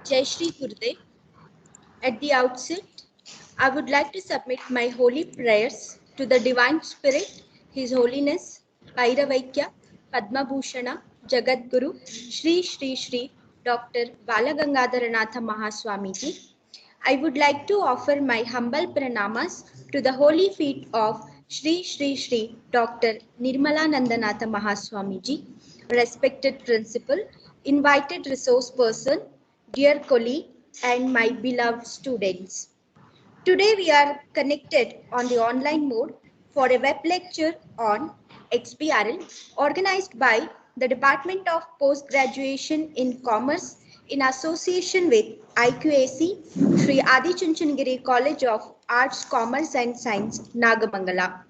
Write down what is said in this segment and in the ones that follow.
Jai Shri Gurudev. At the outset, I would like to submit my holy prayers to the Divine Spirit, His Holiness, Bhairavaikya, Padma Bhushana, Jagat Guru, Shri Shri Shri Dr. Balagangadharanatha Mahaswamiji. I would like to offer my humble pranamas to the holy feet of Shri Shri Shri Dr. Nirmala Nandanatha Mahaswamiji, respected principal, invited resource person, dear colleague, and my beloved students. Today we are connected on the online mode for a web lecture on XBRL organized by the Department of Post-Graduation in Commerce in association with IQAC, Sri Adi Chunchanagiri College of Arts, Commerce and Science, Nagamangala.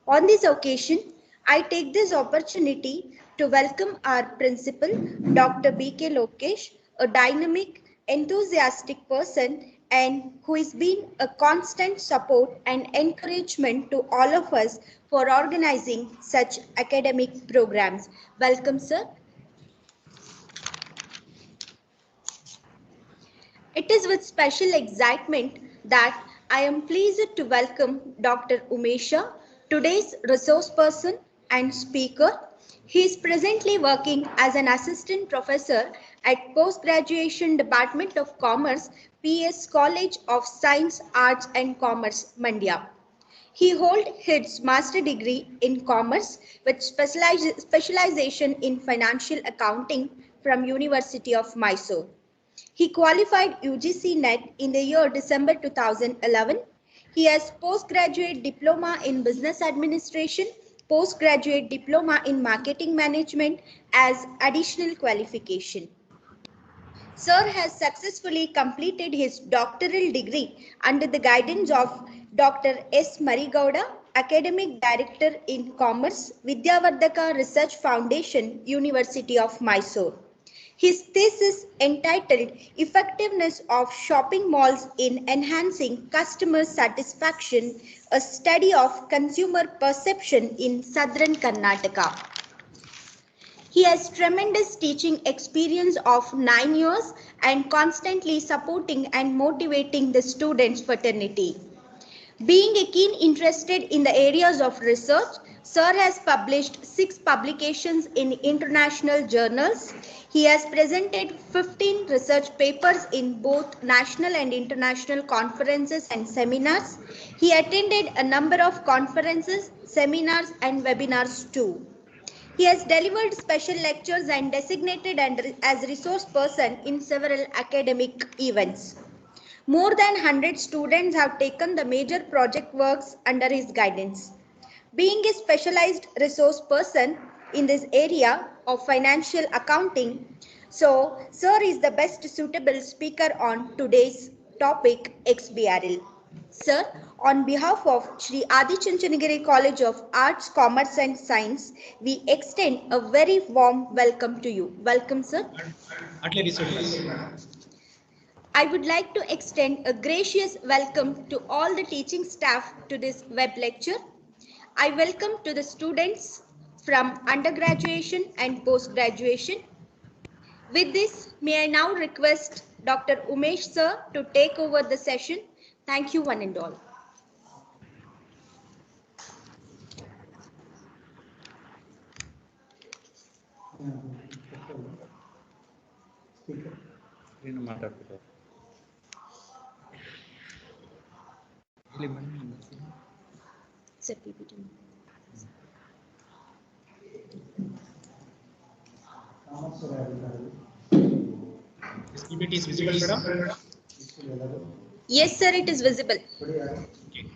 On this occasion, I take this opportunity to welcome our principal, Dr. B.K. Lokesh, a dynamic, enthusiastic person and who has been a constant support and encouragement to all of us for organizing such academic programs. Welcome, sir. It is with special excitement that I am pleased to welcome Dr. Umesha, today's resource person and speaker. He is presently working as an assistant professor at Postgraduation Department of Commerce, PS College of Science, Arts and Commerce, Mandya. He holds his master degree in commerce with specialization in financial accounting from University of Mysore. He qualified UGC NET in the year December 2011. He has postgraduate diploma in business administration, postgraduate diploma in marketing management as additional qualification. Sir has successfully completed his doctoral degree under the guidance of Dr. S. Marigowda, Academic Director in Commerce, Vidyavardhaka Research Foundation, University of Mysore. His thesis entitled Effectiveness of Shopping Malls in Enhancing Customer Satisfaction, a study of consumer perception in southern Karnataka. He has tremendous teaching experience of 9 years and constantly supporting and motivating the students' fraternity. Being a keen interested in the areas of research, Sir has published 6 publications in international journals. He has presented 15 research papers in both national and international conferences and seminars. He attended a number of conferences, seminars and webinars too. He has delivered special lectures and designated as resource person in several academic events. More than 100 students have taken the major project works under his guidance. Being a specialized resource person in this area of financial accounting, so Sir is the best suitable speaker on today's topic XBRL. Sir, on behalf of Sri Adi Chunchanagiri College of Arts, Commerce and Science, we extend a very warm welcome to you. Welcome, sir. I would like to extend a gracious welcome to all the teaching staff to this web lecture. I welcome to the students from undergraduation and post-graduation. With this, may I now request Dr. Umesh sir to take over the session. Thank you one and all. This PPT is visible, madam? Yes, sir, it is visible. Okay.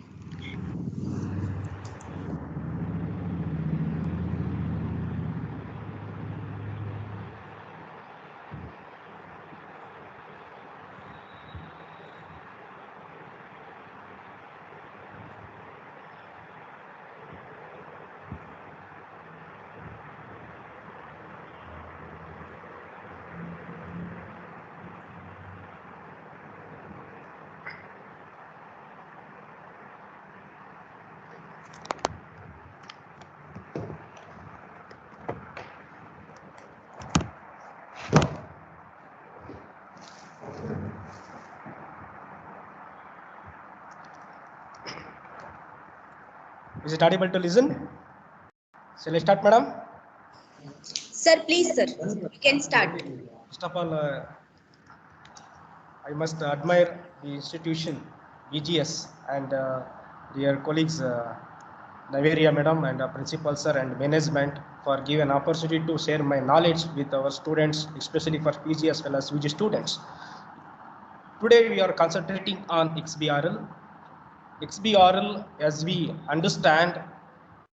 Is it audible to listen? Shall I start, madam? Sir, please, sir, you can start. First of all, I must admire the institution, VGS, and dear colleagues, Naveria madam and principal sir and management for giving an opportunity to share my knowledge with our students, especially for PG as well as VG students. Today we are concentrating on XBRL. XBRL, as we understand,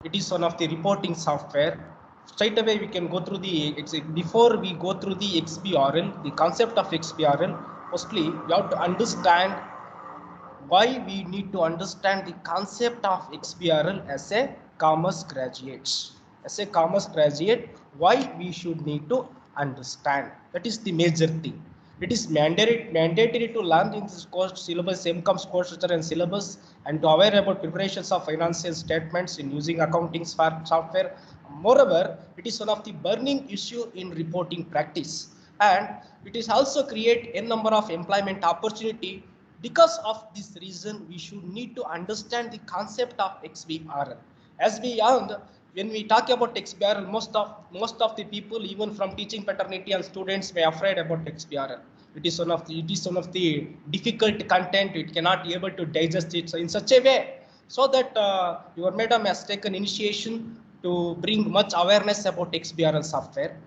it is one of the reporting software. Straight away we can go through before we go through the XBRL, the concept of XBRL. Firstly, we have to understand why we need to understand the concept of XBRL as a commerce graduate. As a commerce graduate, why we should need to understand. That is the major thing. It is mandatory to learn in this course syllabus, MCOM's course structure and syllabus, and to aware about preparations of financial statements in using accounting software. Moreover, it is one of the burning issue in reporting practice, and it is also create a number of employment opportunity. Because of this reason, we should need to understand the concept of XBRL. As we learned, when we talk about XBRL, most of the people, even from teaching fraternity and students, were afraid about XBRL. It is one of the difficult content. It cannot be able to digest it in such a way, so that your madam has taken initiation to bring much awareness about XBRL software.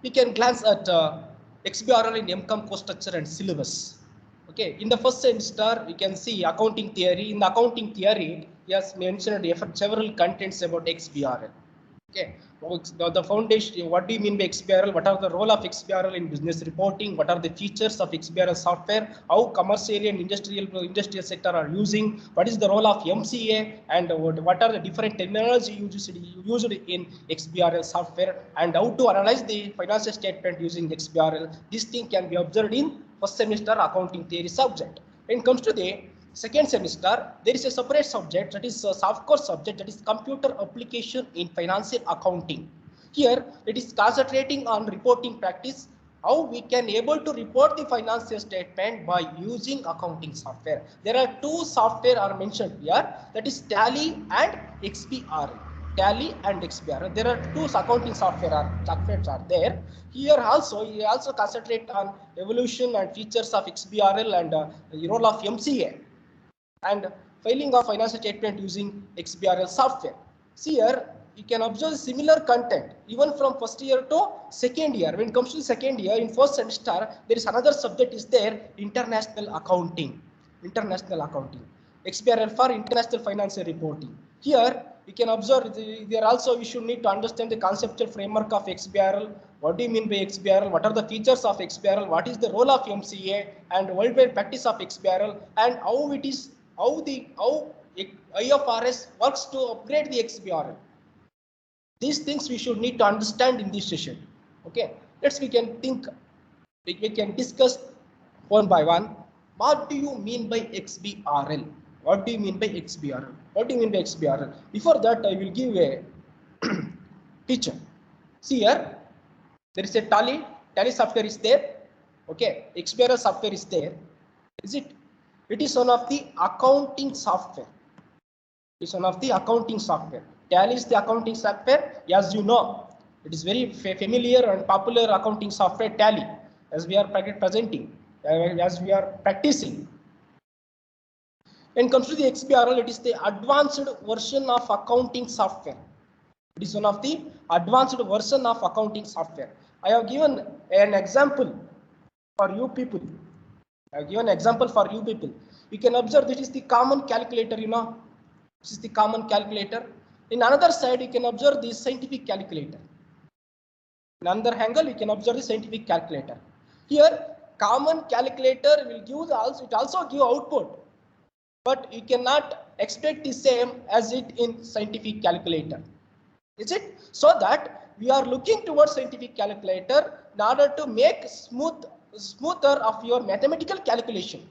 We can glance at XBRL in MCOM course structure and syllabus. Okay, in the first semester, we can see accounting theory. In the accounting theory, he has mentioned several contents about XBRL. Okay, the foundation, what do you mean by XBRL? What are the role of XBRL in business reporting? What are the features of XBRL software? How commercial and industrial sector are using? What is the role of MCA? And what are the different terminology used in XBRL software? And how to analyze the financial statement using XBRL? This thing can be observed in first semester accounting theory subject. When it comes to the second semester, there is a separate subject, that is a soft core subject, that is computer application in financial accounting. Here it is concentrating on reporting practice, how we can able to report the financial statement by using accounting software. There are two software are mentioned here, that is Tally and XBRL. Tally and XBRL. There are two accounting softwares are there. Here also, you also concentrate on evolution and features of XBRL and the role of MCA and filing of financial statement using XBRL software. See here, you can observe similar content even from first year to second year. When it comes to the second year, in first semester, there is another subject is there, international accounting. International accounting. XBRL for international financial reporting. Here, you can observe there also we should need to understand the conceptual framework of XBRL. What do you mean by XBRL? What are the features of XBRL? What is the role of MCA and worldwide practice of XBRL, and how it is how IFRS works to upgrade the XBRL. These things we should need to understand in this session. Okay, we can discuss one by one. What do you mean by XBRL? What do you mean by XBRL? What do you mean by XBRL? Before that, I will give a picture. See here, there is a Tally software is there. Okay, XBRL software is there. Is it? It is one of the accounting software. It's one of the accounting software. Tally is the accounting software. As you know, it is very familiar and popular accounting software, Tally, as we are presenting, as we are practicing. When it comes to the XBRL, it is the advanced version of accounting software. It is one of the advanced version of accounting software. I have given an example for you people. I have given an example for you people. You can observe this is the common calculator, you know. This is the common calculator. In another side, you can observe the scientific calculator. In another angle, you can observe the scientific calculator. Here, common calculator will give it also give output, but you cannot expect the same as it in scientific calculator. Is it? So that we are looking towards scientific calculator in order to make smoother of your mathematical calculation.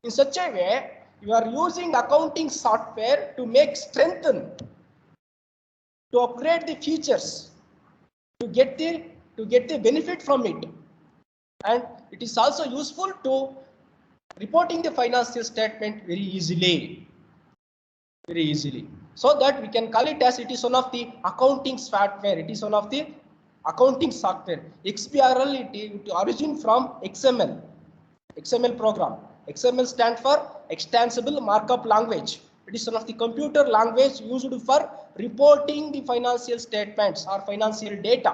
In such a way, you are using accounting software to strengthen, to upgrade the features, to get the benefit from it, and it is also useful to reporting the financial statement very easily. very easily. So that we can call it as it is one of the accounting software. It is one of the accounting software. XBRL it origin from XML. XML program. XML stands for Extensible Markup Language. It is one of the computer language used for reporting the financial statements or financial data.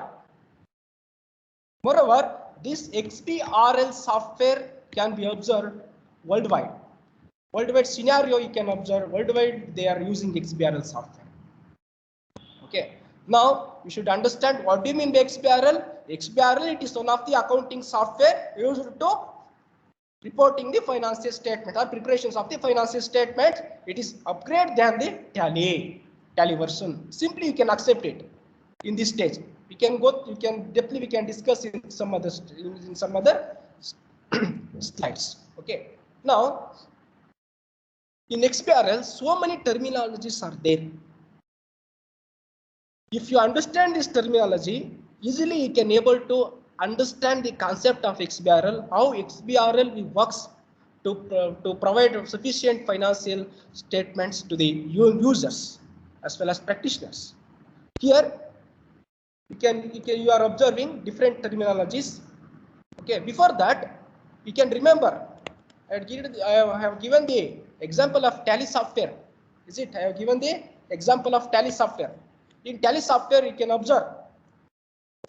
Moreover, this XBRL software can be observed worldwide. Worldwide scenario you can observe worldwide they are using XBRL software. Okay. Now you should understand what do you mean by XBRL. XBRL it is one of the accounting software used to reporting the financial statement or preparations of the financial statement. It is upgrade than the tally version. Simply you can accept it in this stage. We can go. We can discuss in some other slides. Okay. Now in XBRL, so many terminologies are there. If you understand this terminology, easily you can able to understand the concept of XBRL, how XBRL works to provide sufficient financial statements to the users as well as practitioners. Here, you are observing different terminologies. Okay, before that, you can remember I have given the example of Tally software. Is it? I have given the example of Tally software. In Tally software, you can observe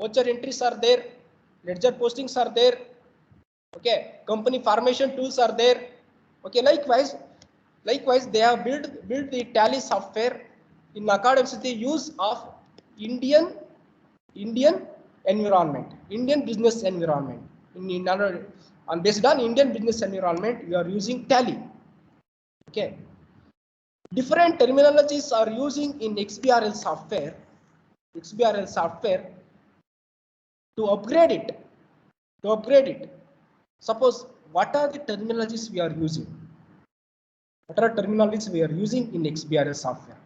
voucher entries are there, ledger postings are there. Okay, company formation tools are there. Okay, likewise, they have built the Tally software in accordance with the use of Indian environment, Indian business environment. And based on Indian business environment, we are using Tally. Okay. Different terminologies are using in XBRL software to upgrade it. Suppose what are the terminologies we are using? What are terminologies we are using in XBRL software?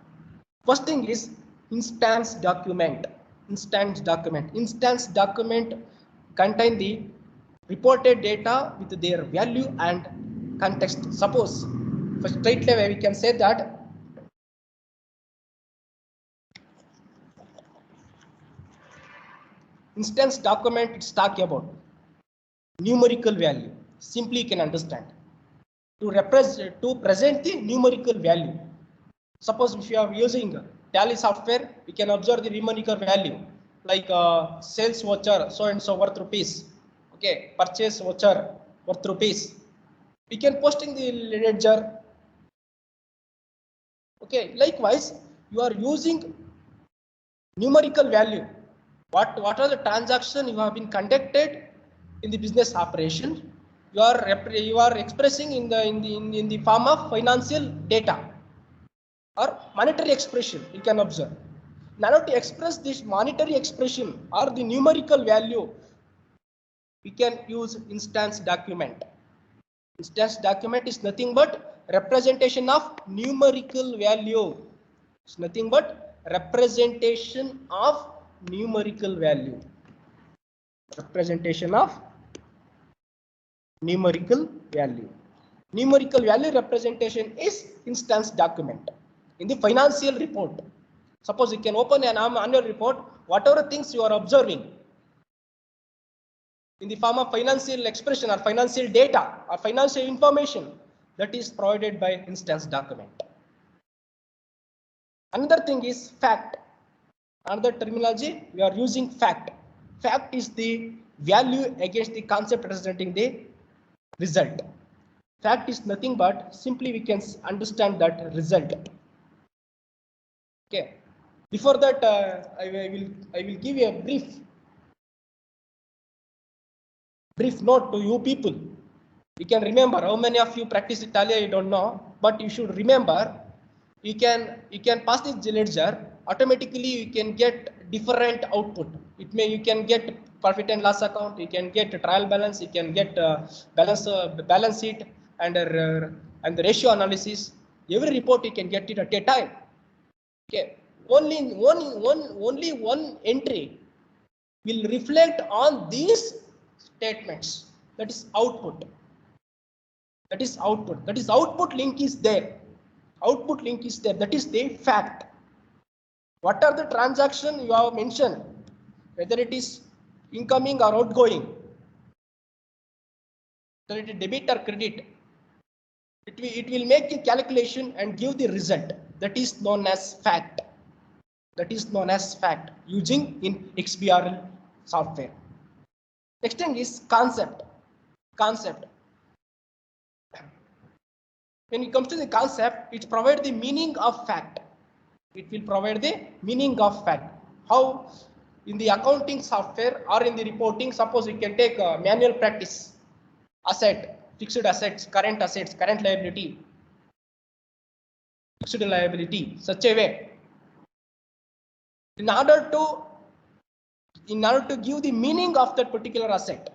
First thing is instance document. Instance document contain the reported data with their value and context. Suppose for straight away we can say that instance document it's talking about numerical value. Simply you can understand to present the numerical value. Suppose if you are using Tally software, we can observe the numerical value like sales voucher so and so worth rupees. Okay, purchase voucher worth rupees. We can post in the ledger. Okay, likewise you are using numerical value. What are the transactions you have been conducted in the business operation? You are expressing in the form of financial data or monetary expression. You can observe. Now to express this monetary expression or the numerical value, we can use instance document. Instance document is nothing but representation of numerical value. It's nothing but representation of numerical value. Representation of numerical value. Numerical value representation is instance document. In the financial report, suppose you can open an annual report, whatever things you are observing in the form of financial expression or financial data or financial information, that is provided by instance document. Another thing is fact. Another terminology we are using fact. Fact is the value against the concept representing the result. Fact is nothing but simply we can understand that result. Okay. Before that, I will give you a brief note to you people. You can remember how many of you practice Tally, I don't know, but you should remember. You can pass this ledger. Automatically you can get different output. You can get profit and loss account. You can get trial balance. You can get balance sheet and the ratio analysis. Every report you can get it at a time. Okay. Only one entry will reflect on these statements. That is output. That is output link is there. output link is there. That is the fact. What are the transaction you have mentioned, whether it is incoming or outgoing, whether it is debit or credit, it will make a calculation and give the result. That is known as fact. That is known as fact using in XBRL software. Next thing is concept. Concept. When it comes to the concept, it provides the meaning of fact. It will provide the meaning of fact. How in the accounting software or in the reporting, suppose you can take a manual practice, asset, fixed assets, current liability, fixed liability, such a way. In order to give the meaning of that particular asset,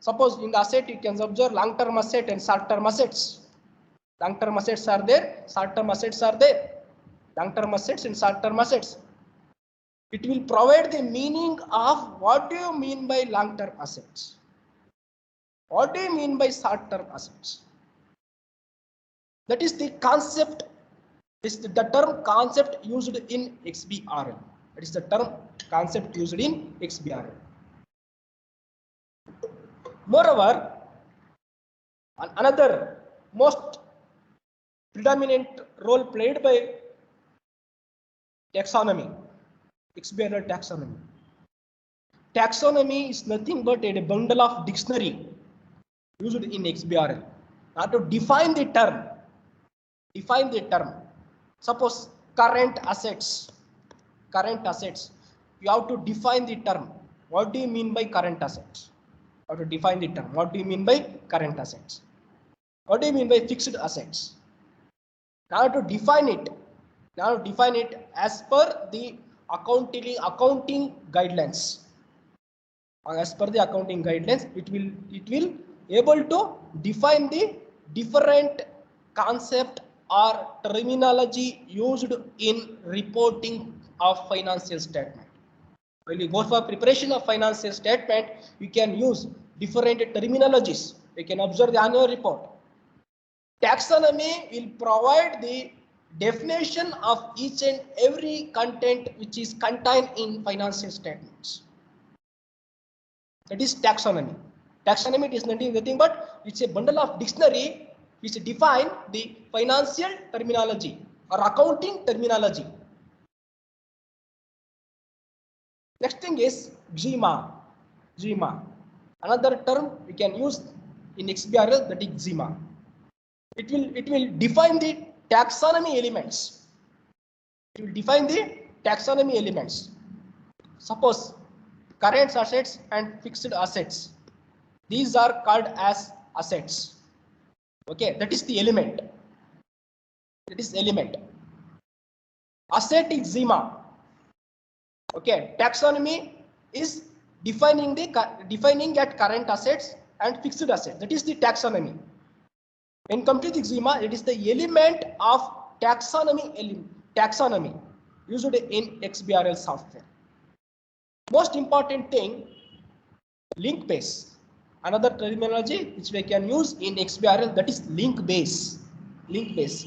suppose in the asset you can observe long-term asset and short-term assets. Long-term assets are there, short-term assets are there. Long-term assets and short-term assets. It will provide the meaning of what do you mean by long-term assets? What do you mean by short-term assets? That is the concept. Is the term concept used in XBRL. That is the term concept used in XBRL. Moreover, another most predominant role played by taxonomy, XBRL taxonomy. Taxonomy is nothing but a bundle of dictionary used in XBRL. Now to define the term. Suppose current assets. You have to define the term. What do you mean by current assets? You have to define the term. What do you mean by current assets? What do you mean by fixed assets? Now to define it. As per the accounting guidelines. As per the accounting guidelines, it will able to define the different concept or terminology used in reporting of financial statement. When you go for preparation of financial statement, you can use different terminologies. You can observe the annual report. Taxonomy will provide the definition of each and every content which is contained in financial statements. That is taxonomy. Taxonomy is nothing but it's a bundle of dictionary which define the financial terminology or accounting terminology. Next thing is GMA. Another term we can use in XBRL, that is GMA. It will define the taxonomy elements. Suppose current assets and fixed assets. These are called as assets. Okay, that is the element. Asset is GMA. Okay, taxonomy is defining at current assets and fixed assets. That is the taxonomy. When come to the GMA, it is the element of taxonomy used in XBRL software. Most important thing, link base. Another terminology which we can use in XBRL, that is link base. Link base,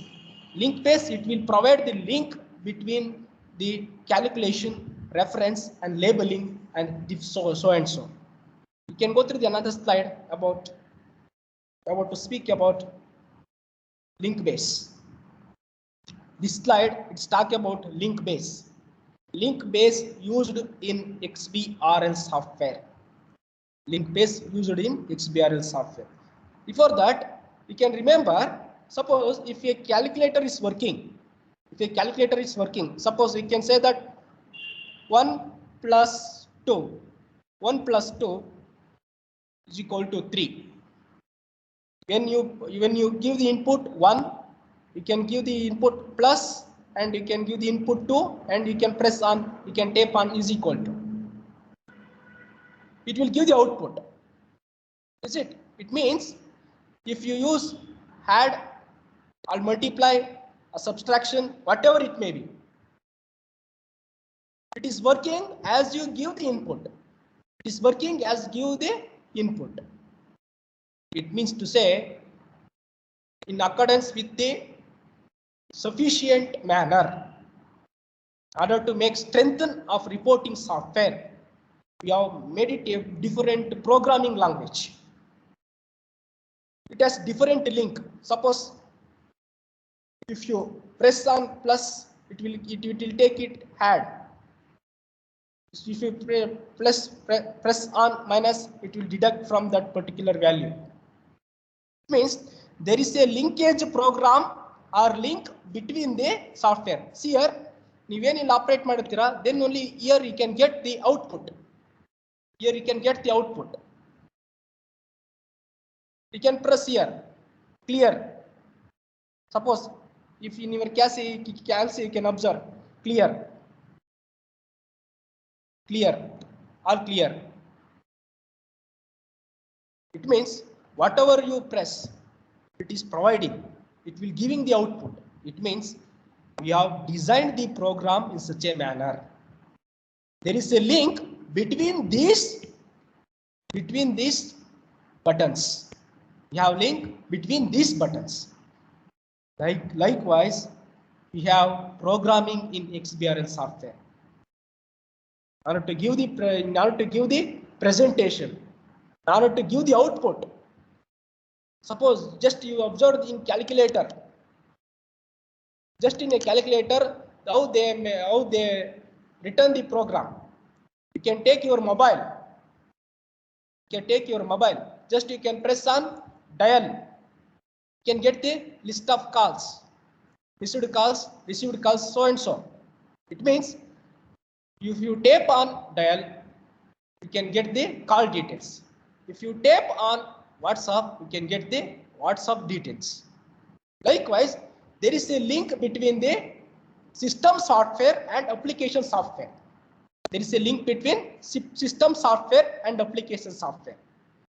it will provide the link between the calculation, reference and labeling and so and so. You can go through the another slide about to speak about link base. This slide, it's talk about link base. Link base used in XBRL software. Before that, we can remember, suppose if a calculator is working, suppose we can say that 1 plus 2 is equal to 3. When you give the input 1, you can give the input plus and you can give the input 2 and you can press on, you can tape on is equal to. It will give the output. Is it? It means if you use add or multiply or subtraction, whatever it may be, it is working as you give the input. It means to say, in accordance with the sufficient manner. In order to make strengthen of reporting software, we have made it a different programming language. It has different link. Suppose if you press on plus, it will take it add. If you press on minus, it will deduct from that particular value. It means there is a linkage program or link between the software. See here, ನೀವೇನಿಲ್ಲ operate ಮಾಡುತ್ತೀರಾ, then only here you can get the output. Here you can get the output. You can press here, clear. Suppose if in your calc you can observe clear, all clear. It means whatever you press, it is providing, it will giving the output. It means we have designed the program in such a manner. There is a link between these buttons. We have link between these buttons. Likewise, we have programming in XBRL software. In order to give the presentation, in order to give the output. Suppose just you observed in calculator. Just in a calculator, how they return the program. You can take your mobile. Just you can press on dial. You can get the list of calls, received calls, so and so. It means if you tap on dial, you can get the call details. If you tap on WhatsApp, you can get the WhatsApp details. Likewise, there is a link between the system software and application software. There is a link between system software and application software.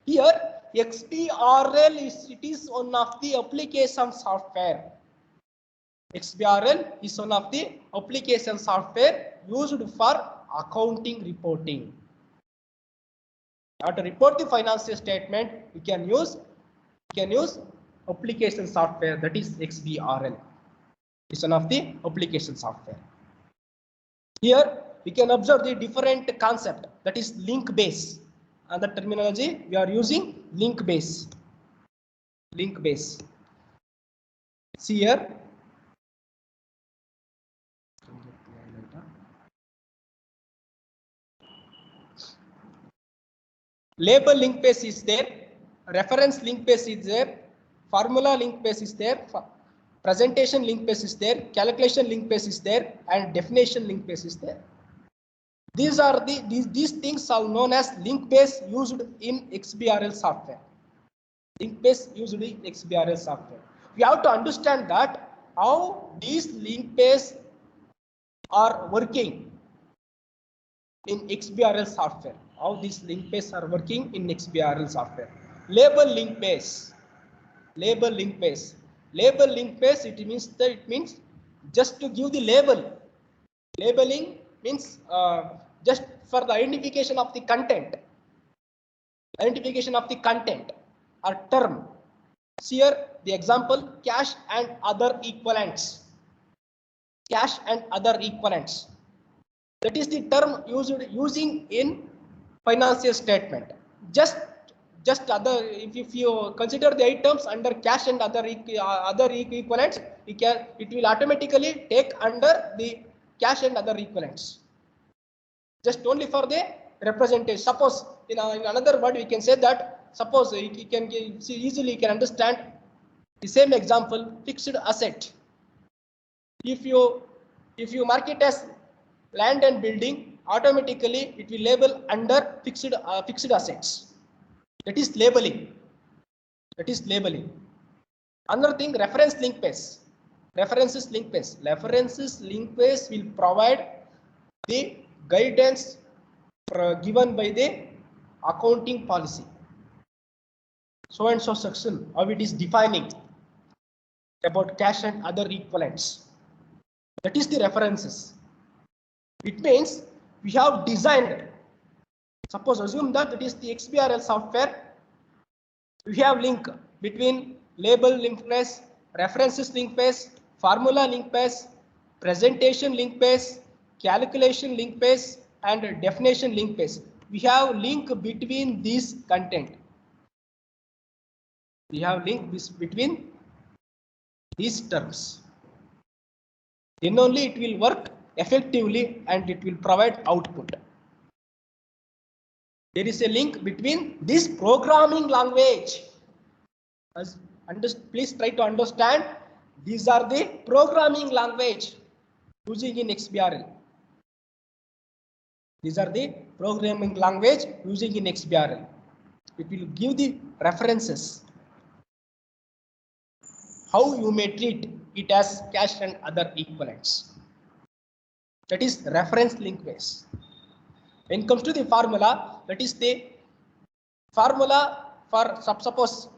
Here, XBRL is one of the application software. XBRL is one of the application software used for accounting reporting. Now to report the financial statement, you can use application software, that is XBRL. It's one of the application software. Here we can observe the different concept, that is link base. And the terminology we are using link base. See here. Label link base is there, reference link base is there, formula link base is there, presentation link base is there, calculation link base is there, and definition link base is there. These are these things are known as link base used in XBRL software. Link base used in XBRL software. We have to understand that how these link base are working in XBRL software. How these link base are working in XBRL software. Label link base. It means just to give the label. Labeling means just for the identification of the content. Or term. See here the example, cash and other equivalents. That is the term using in financial statement. Just other, if you consider the items under cash and other equivalents, it will automatically take under the cash and other equivalents. Just only for the representation. Suppose in another word we can say that, suppose you can easily you can understand the same example, fixed asset. If you mark it as land and building, automatically it will label under fixed assets. That is labeling. Another thing, reference link base. References link base will provide the guidance given by the accounting policy. So and so section, how it is defining about cash and other equivalents. That is the references. It means we have designed. Suppose assume that it is the XBRL software. We have link between label link base, references link base, formula link base, presentation link base, calculation link base, and definition link base. We have link between these content. We have link between these terms. Then only it will work effectively and it will provide output. There is a link between this programming language. Please try to understand. These are the programming language using in XBRL. These are the programming language using in XBRL. It will give the references. How you may treat it as cache and other equivalents. That is reference link base. When it comes to the formula, that is the formula for suppose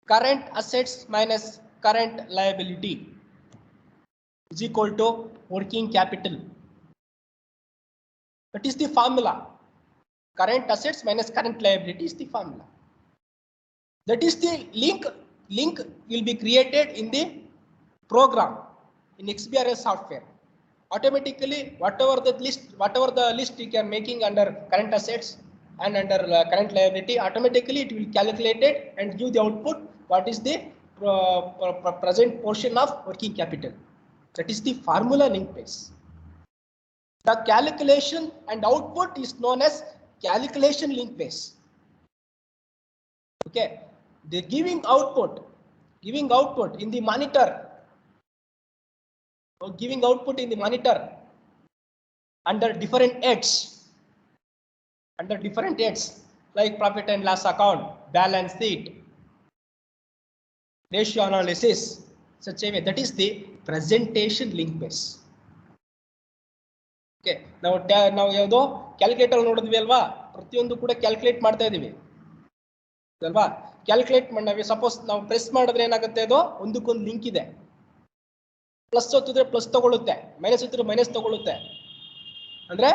current assets minus current liability is equal to working capital. That is the formula. Current assets minus current liability is the formula. That is the link. Link will be created in the program in XBRL software. Automatically, whatever the list you are making under current assets and under current liability, automatically it will calculate it and give the output. What is the present portion of working capital? That is the formula link base. The calculation and output is known as calculation link base. Okay, the giving output in the monitor, or giving output in the monitor under different heads, like profit and loss account, balance sheet, ratio analysis, such a way. That is the presentation link base. Okay, now yaudo calculator nodidvi alva, ಪ್ರತಿಯೊಂದು ಕೂಡ calculate ಮಾಡ್ತಾ ಇದೀವಿ ಅಲ್ವಾ. Calculate ಮಾಡಿ suppose ನಾವು press ಮಾಡಿದ್ರೆ ಏನಾಗುತ್ತೆ, ಅದು ಒಂದಕ್ಕೊಂದು ಲಿಂಕ್ ಇದೆ. ಪ್ಲಸ್ ಒತ್ತಿದ್ರೆ ಪ್ಲಸ್ ತಗೊಳುತ್ತೆ, ಮೈನಸ್ ಒತ್ತಿದ್ರೆ ಮೈನಸ್ ತಗೊಳುತ್ತೆ. ಅಂದ್ರೆ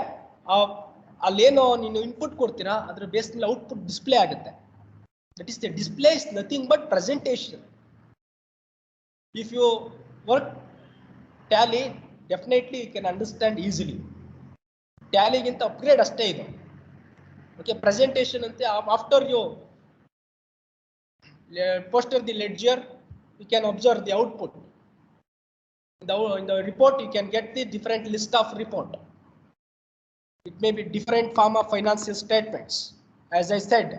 ಅಲ್ಲೇನೋ ನೀನು ಇನ್ಪುಟ್ ಕೊಡ್ತೀರಾ, ಅದ್ರ ಬೇಸ್ ಮೇಲೆ ಔಟ್ಪುಟ್ ಡಿಸ್ಪ್ಲೇ ಆಗುತ್ತೆ. That is the display is nothing but presentation. If you work Tally, definitely you can understand easily. ಟ್ಯಾಲಿಗಿಂತ ಅಪ್ಗ್ರೇಡ್ ಅಷ್ಟೇ ಇದು. ಓಕೆ, ಪ್ರೆಸೆಂಟೇಷನ್ ಅಂತೆ. After you poster the ledger, you can observe the output. In the report, you can get the different list of report. It may be different form of financial statements. As I said,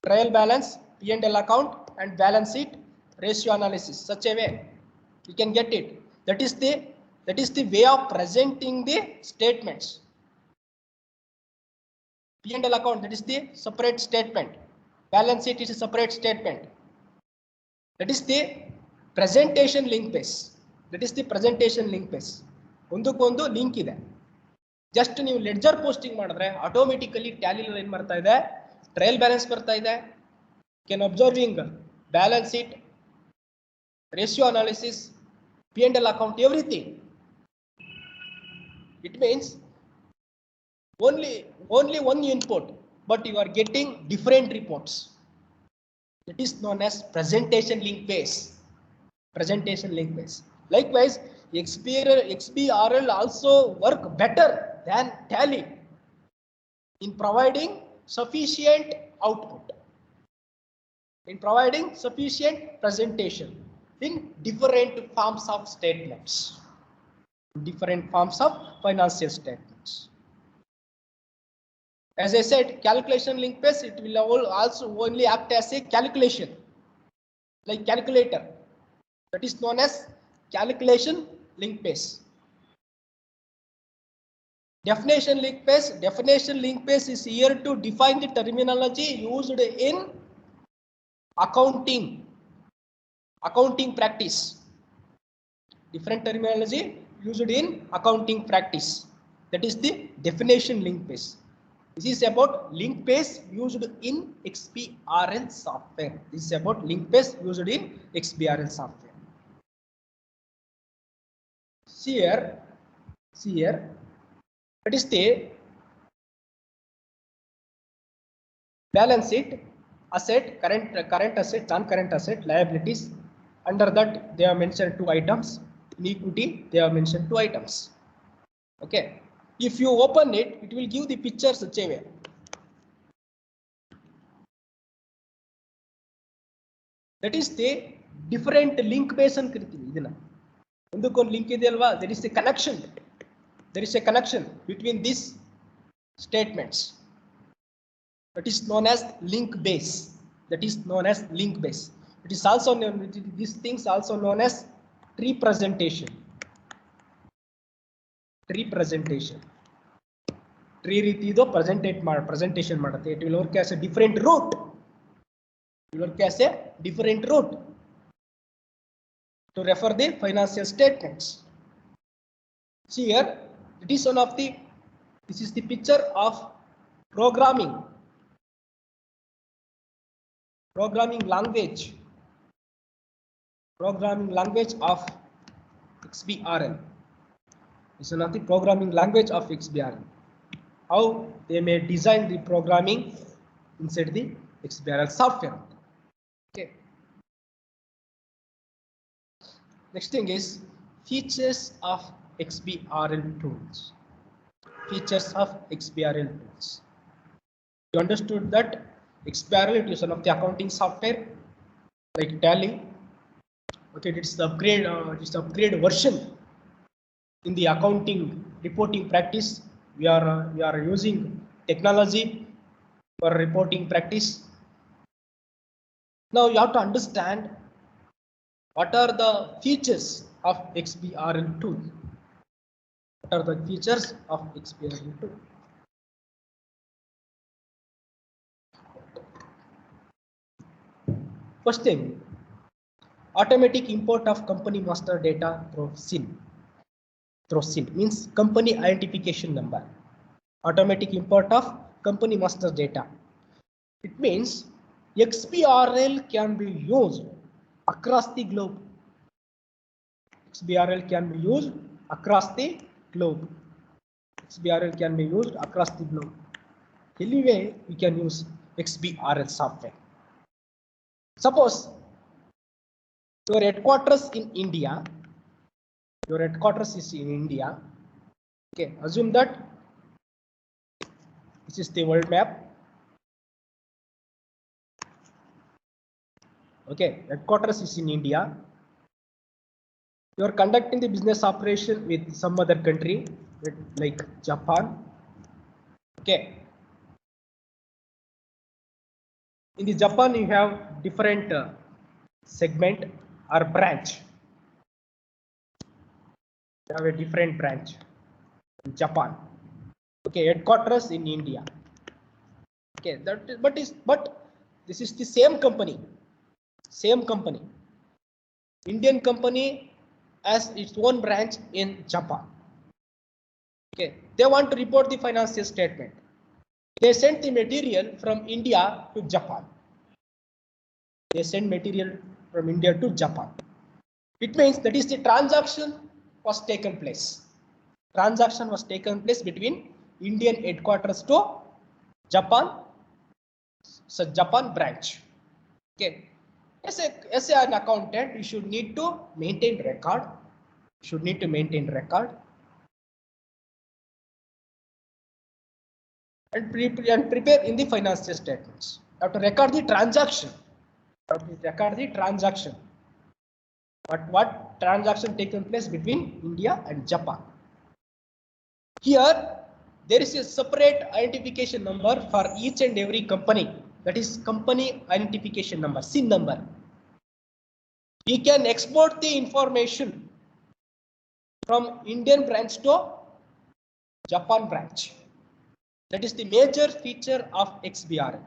trial balance, P&L account, and balance sheet, ratio analysis. Such a way, you can get it. That is the way of presenting the statements. P&L account, that is the separate statement. Balance sheet is a separate statement. That is the presentation link base. ಒಂದಕ್ಕೊಂದು link ಇದೆ. Just ನೀವು ledger posting ಮಾಡಿದ್ರೆ automatically Tally ಏನ್ ಮಾಡ್ತಾ ಇದೆ, trial balance ಬರ್ತಾ ಇದೆ. Can observing balance sheet, ratio analysis, P&L account, everything. It means only one input, but you are getting different reports. That is known as presentation link base. Likewise, XBRL also work better than Tally in providing sufficient output, in providing sufficient presentation in different forms of statements, different forms of financial statements. As I said, calculation link base, it will also only act as a calculation, like calculator. That is known as calculation link base. Definition link base is here to define the terminology used in accounting practice. Different terminology used in accounting practice. That is the definition link base. This is about link base used in XBRL software. See here. That is the balance sheet, asset, current asset, non-current asset, liabilities, Under that, they have mentioned 2 items. In equity, they have mentioned 2 items. Okay. If you open it, it will give the picture such a way. That is the different link based on link there is a connection. There is a connection between these statements. That is known as link base. That is known as link base. It is also known, these things also known as tree presentation. Tree presentation. Tree ritido presentation madate. It will work as a different route. It will work as a different route to refer the financial statements. See here, it is one of the. This is the picture of programming language of XBRL. This is one of the programming language of XBRL. How they may design the programming inside the XBRL software. Okay. Next thing is features of XBRL tools. Features of XBRL tools. You understood that XBRL is one of the accounting software like Tally. Okay, it's the upgrade version in the accounting reporting practice. We are using technology for reporting practice. Now you have to understand what are the features of XBRL tool. What are the features of XBRL tool? First thing, automatic import of company master data through SIN. Through SIN means company identification number. Automatic import of company master data. It means XBRL can be used across the globe. XBRL can be used across the globe. XBRL can be used across the globe. Anyway, we can use XBRL software. Suppose your headquarters in India. Your headquarters is in India. Okay, assume that this is the world map. Okay, headquarters is in India. You are conducting the business operation with some other country like Japan. Okay. In the Japan, you have different segment or branch. You have a different branch in Japan. Okay, headquarters in India. Okay, but this is the same company. Same company. Indian company has its own branch in Japan. Okay, they want to report the financial statement. They sent the material from India to Japan. They send material from India to Japan. It means that is the transaction was taken place. Transaction was taken place between Indian headquarters to Japan, so Japan branch. Okay. As an accountant, you should need to maintain record. And prepare in the financial statements. You have to record the transaction. But what transaction taken place between India and Japan? Here, there is a separate identification number for each and every company. That is company identification number, SIN number. We can export the information from Indian branch to Japan branch. That is the major feature of XBRL.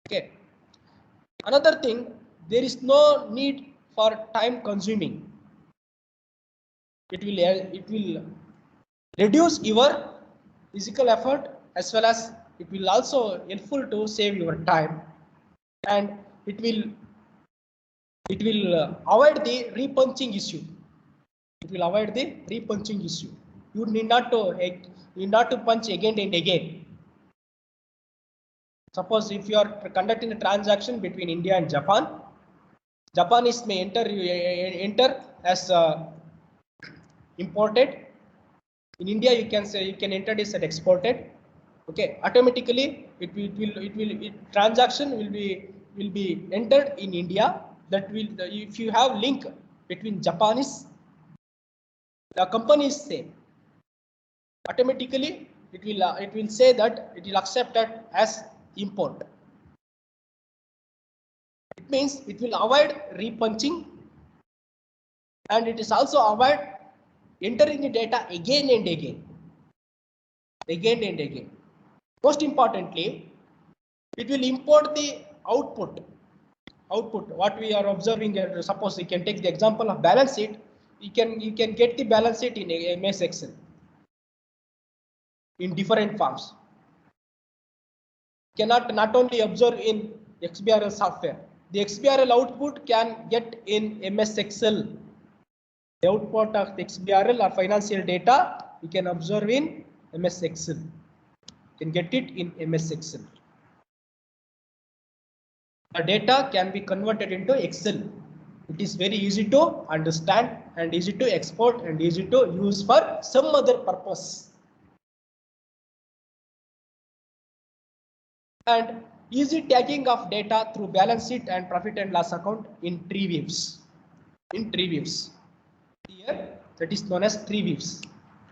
Okay. Another thing, there is no need for time consuming. It will reduce your physical effort as well as it will also helpful to save your time, and it will avoid the repunching issue. You need not to punch again and again. Suppose if you are conducting a transaction between India and Japan, Japanese may enter as imported. In India, you can say you can enter this as exported. Okay, automatically transaction will be entered in India. That will, if you have link between Japanese, the company is same. Automatically it will say that it will accept that as import. It means it will avoid repunching, and it is also avoid entering the data again and again. Most importantly, it will import the output what we are observing here. Suppose you can take the example of balance sheet. You can get the balance sheet in MS Excel in different forms. Cannot not only observe in XBRL software. The XBRL output can get in MS Excel. The output of the XBRL or financial data you can observe in MS Excel. You can get it in MS Excel. The data can be converted into Excel. It is very easy to understand and easy to export and easy to use for some other purpose. And easy tagging of data through balance sheet and profit and loss account in tree views. Here that is known as tree views.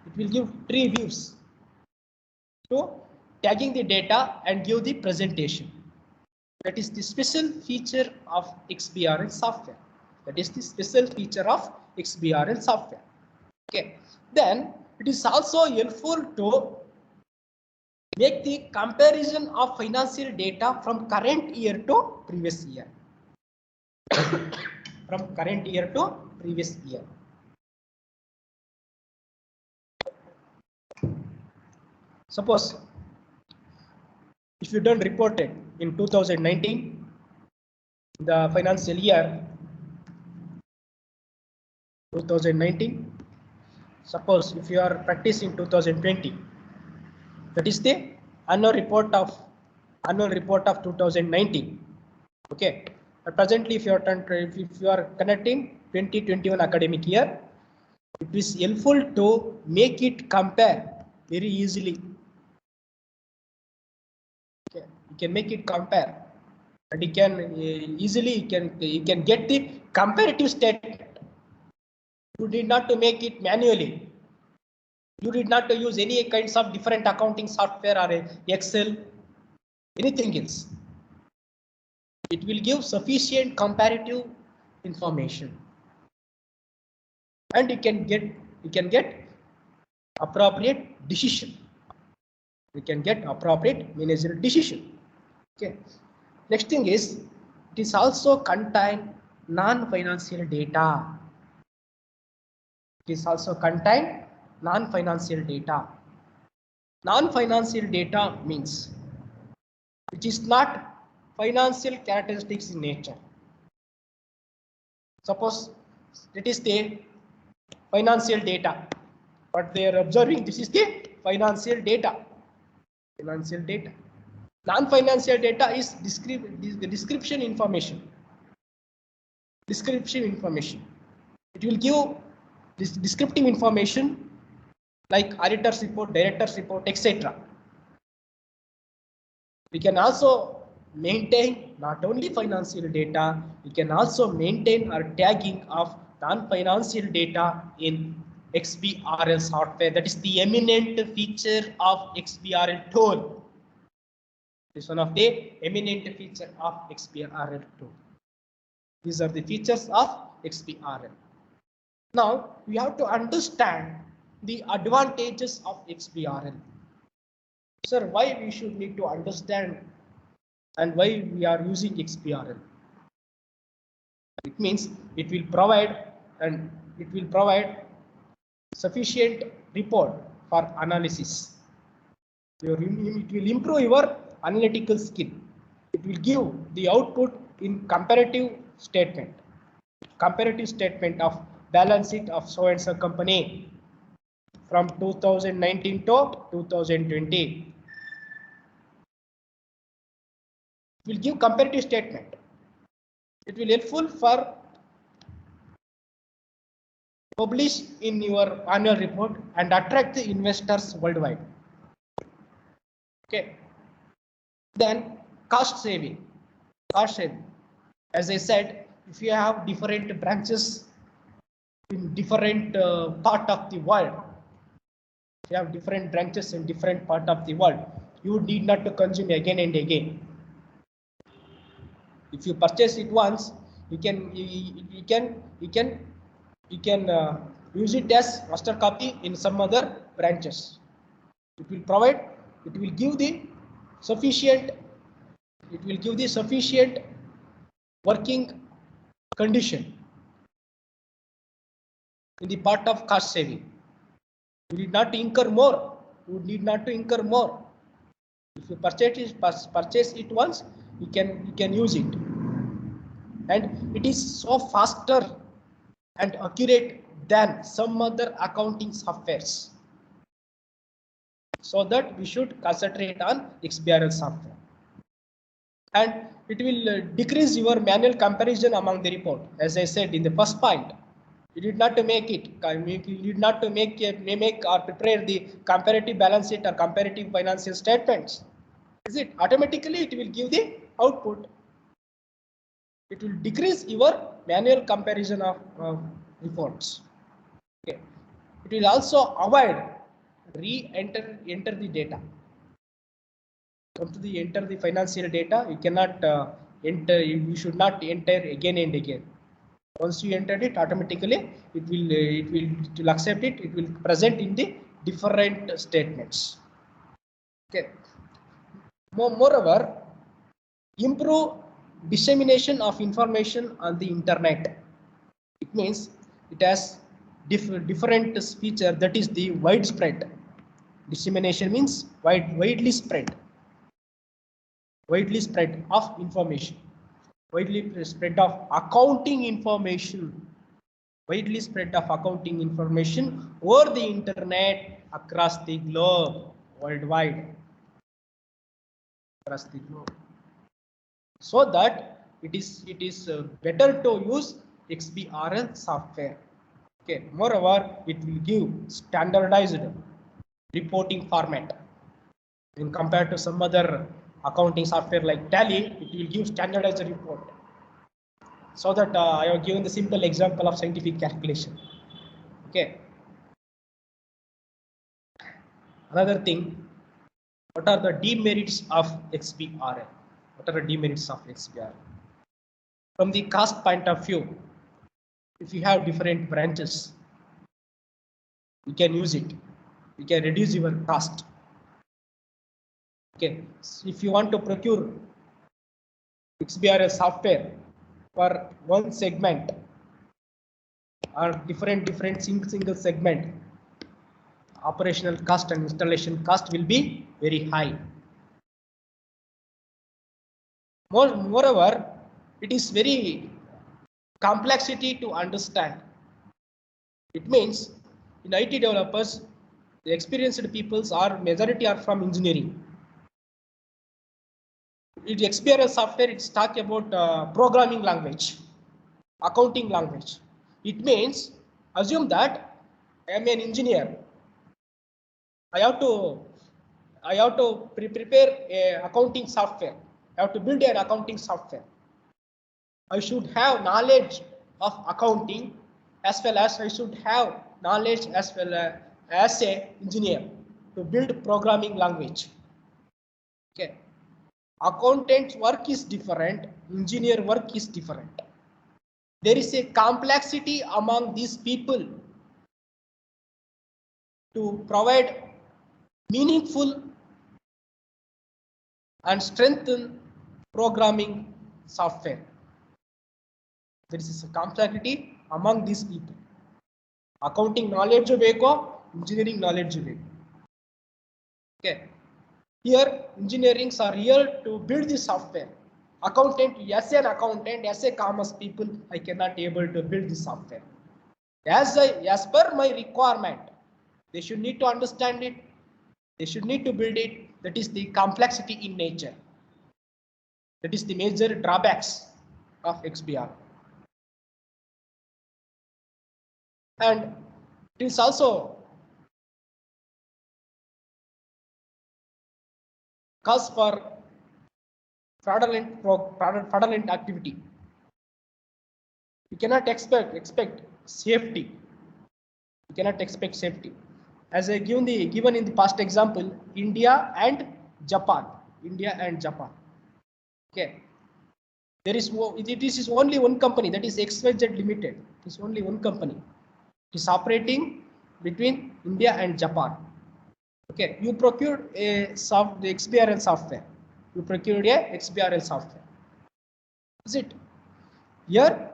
It will give tree views to tagging the data and give the presentation. That is the special feature of XBRL software. Okay. Then it is also helpful to make the comparison of financial data from current year to previous year. Suppose if you done reported in 2019, the financial year 2019. Suppose if you are practicing 2020, that is the annual report of 2019. Okay. But presently, if you are connecting 2021 academic year, it is helpful to make it compare very easily. Okay. You can make it compare, and you can easily you can get the comparative statement. You did not to make it manually. You did not to use any kinds of different accounting software or Excel, anything else. It will give sufficient comparative information, and you can get appropriate decision. You can get appropriate managerial decision. Okay. Next thing is it is also contain non-financial data. It is also contain non-financial data. Non-financial data means which is not financial characteristics in nature. Suppose it is the financial data, but they are observing this is the financial data. Non-financial data is the description information. It will give this descriptive information like auditor's report, director's report, etc. We can also maintain not only financial data, we can also maintain our tagging of non-financial data in XBRL software. That is the eminent feature of XBRL tool. This is one of the eminent feature of XBRL tool. These are the features of XBRL. Now we have to understand the advantages of XBRL. Sir, why we should need to understand and why we are using XBRL? It means it will provide sufficient report for analysis. It will improve your analytical skill. It will give the output in comparative statement of balance sheet of so and so company from 2019 to 2020. Will give comparative statement. It will helpful for publish in your annual report and attract the investors worldwide. Okay. Then cost saving. Cost saving. As I said, if you have different branches in different part of the world, if you have different branches in different part of the world, you need not to consume again and again. If you purchase it once, you can use it as master copy in some other branches. It will provide, it will give the sufficient working condition in the part of cost saving. You need not to incur more. You need not to incur more. If you purchase it once, you can use it, and it is so faster and accurate than some other accounting softwares. So that we should concentrate on XBRL software, and it will decrease your manual comparison among the report. As I said in the first point, you need not to make it. You need not to make or prepare the comparative balance sheet or comparative financial statements. Is it automatically? It will give the output. It will decrease your manual comparison of reports. Okay. It will also avoid enter the data. Come to the enter the financial data. You cannot enter. You should not enter again and again. Once you entered it, automatically it will accept it. It will present in the different statements. Okay. Moreover, improve dissemination of information on the internet. It means it has different feature, that is the widespread. Dissemination means widely spread of information, widely spread of accounting information, over the internet across the globe, worldwide, across the globe. So that it is better to use XBRL software. Okay. Moreover, it will give standardized reporting format. In compared to some other accounting software like Tally, it will give standardized report. So that I have given the simple example of scientific calculation. Okay. Another thing, what are the demerits of XBRL? What are the demerits of XBRL? From the cost point of view, if you have different branches, you can use it. You can reduce your cost. Okay. So if you want to procure XBRL software for one segment or different single segment, operational cost and installation cost will be very high. Moreover, it is very complexity to understand. It means in IT developers, the experienced peoples are majority are from engineering. In XBRL software, it's talk about programming language, accounting language. It means, assume that I am an engineer. I have to prepare a accounting software. I have to build an accounting software. I should have knowledge of accounting, as well as I should have knowledge as well as a engineer to build programming language. Okay. Accountant work is different, engineer work is different. There is a complexity among these people to provide meaningful and strengthen programming software. There is a complexity among these people. Accounting knowledge beko, engineering knowledge beko. Okay. Here, engineerings are here to build the software. Accountant, as an accountant, as a commerce people, I cannot able to build the software. As per my requirement, they should need to understand it. They should need to build it. That is the complexity in nature. That is the major drawbacks of XBR. And it is also cause for fraudulent activity. You cannot expect safety. You cannot expect safety. As I given in the past example, India and Japan. Okay. It is only one company, that is XYZ Limited. It is only one company. It is operating between India and Japan. Okay, you procured the XBRL software. You procured a XBRL software. Is it? Here,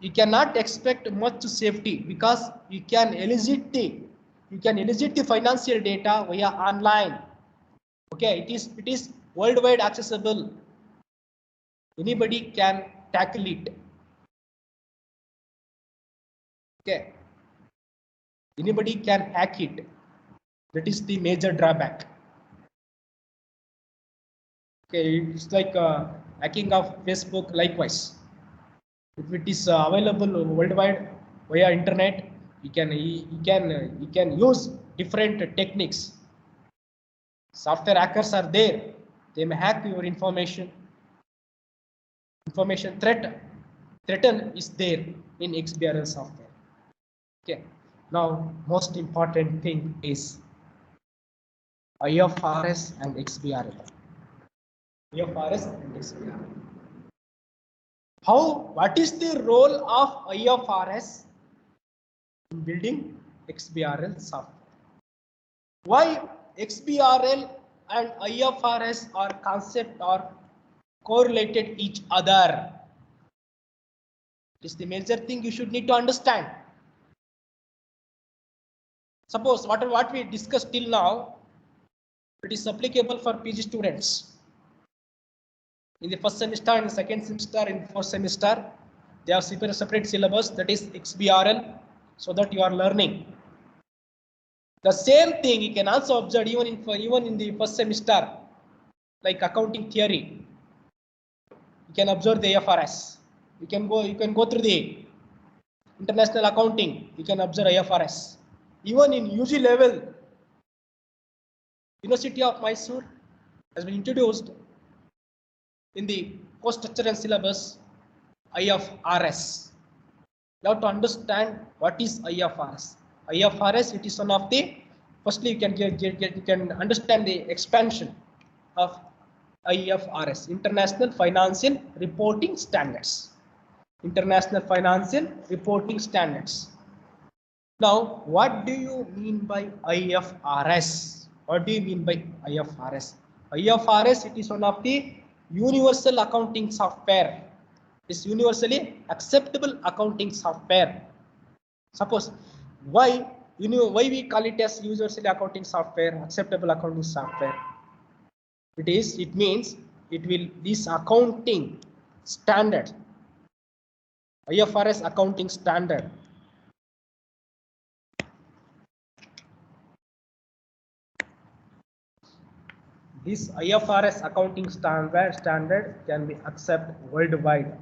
you cannot expect much safety because you can elicit the financial data via online. Okay, it is worldwide accessible. Anybody can tackle it. Okay, anybody can hack it. That is the major drawback. Okay, it's like hacking of Facebook. Likewise, if it is available worldwide via internet, you can use different techniques. Software hackers are there. They may hack your information. Information threaten is there in XBRL software. Okay. Now, most important thing is IFRS and XBRL. IFRS and XBRL. What is the role of IFRS in building XBRL software? Why XBRL and IFRS are correlated each other? It is the major thing you should need to understand. Suppose what we discussed till now, it is applicable for PG students. In the first semester, in the second semester, in fourth semester, they have separate syllabus, that is XBRL, so that you are learning. The same thing you can also observe even in the first semester, like accounting theory. You can observe the IFRS. You can go through the international accounting. You can observe IFRS. Even in UG level, University of Mysore has been introduced in the course structure and syllabus IFRS. You have to understand what is IFRS. IFRS, it is one of the, firstly you can understand the expansion of IFRS, International Financial Reporting Standards. International Financial Reporting Standards. Now, what do you mean by IFRS? What do you mean by IFRS? IFRS, it is one of the universal accounting software. It's universally acceptable accounting software. Suppose why we call it as universally accounting software, acceptable accounting software? It means this accounting standard, IFRS accounting standard, this IFRS accounting standard can be accepted worldwide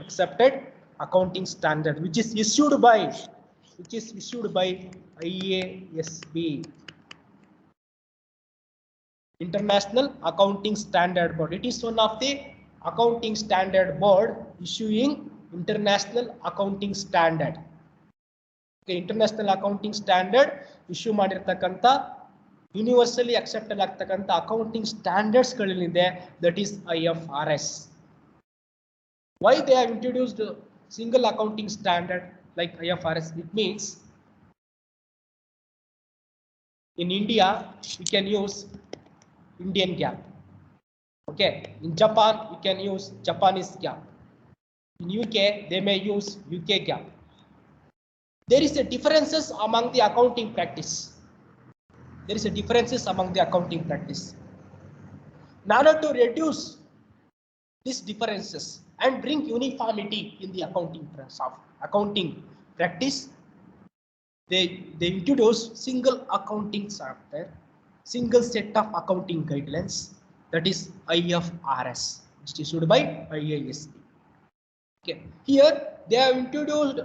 accepted accounting standard, which is issued by IASB, International Accounting Standard Board. It is one of the accounting standard board issuing international accounting standard. Okay, international accounting standard issue ಮಾಡಿರತಕ್ಕಂತ universally accepted ಆಗ್ತಕ್ಕಂತ accounting standards ಗಳಿದೆ, that is IFRS. Why they have introduced a single accounting standard like IFRS? It means in India we can use Indian GAAP. Okay, in Japan you can use Japanese GAAP. In UK they may use UK GAAP. There is a differences among the accounting practice. In order to reduce these differences and bring uniformity in the accounting practice, they introduce single accounting software, single set of accounting guidelines, that is IFRS. It's issued by IASB. Okay, here they have introduced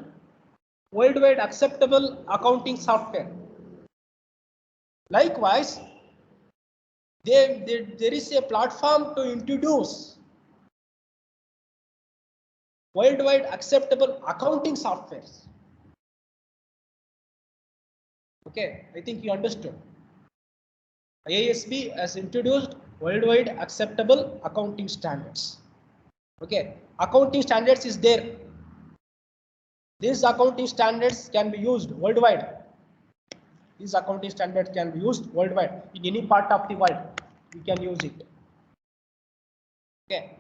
worldwide acceptable accounting software. Likewise, there is a platform to introduce worldwide acceptable accounting softwares. Okay, I think you understood. IASB has introduced worldwide acceptable accounting standards. Okay, accounting standards is there. These accounting standards can be used worldwide. These accounting standards can be used worldwide in any part of the world. We can use it. Okay.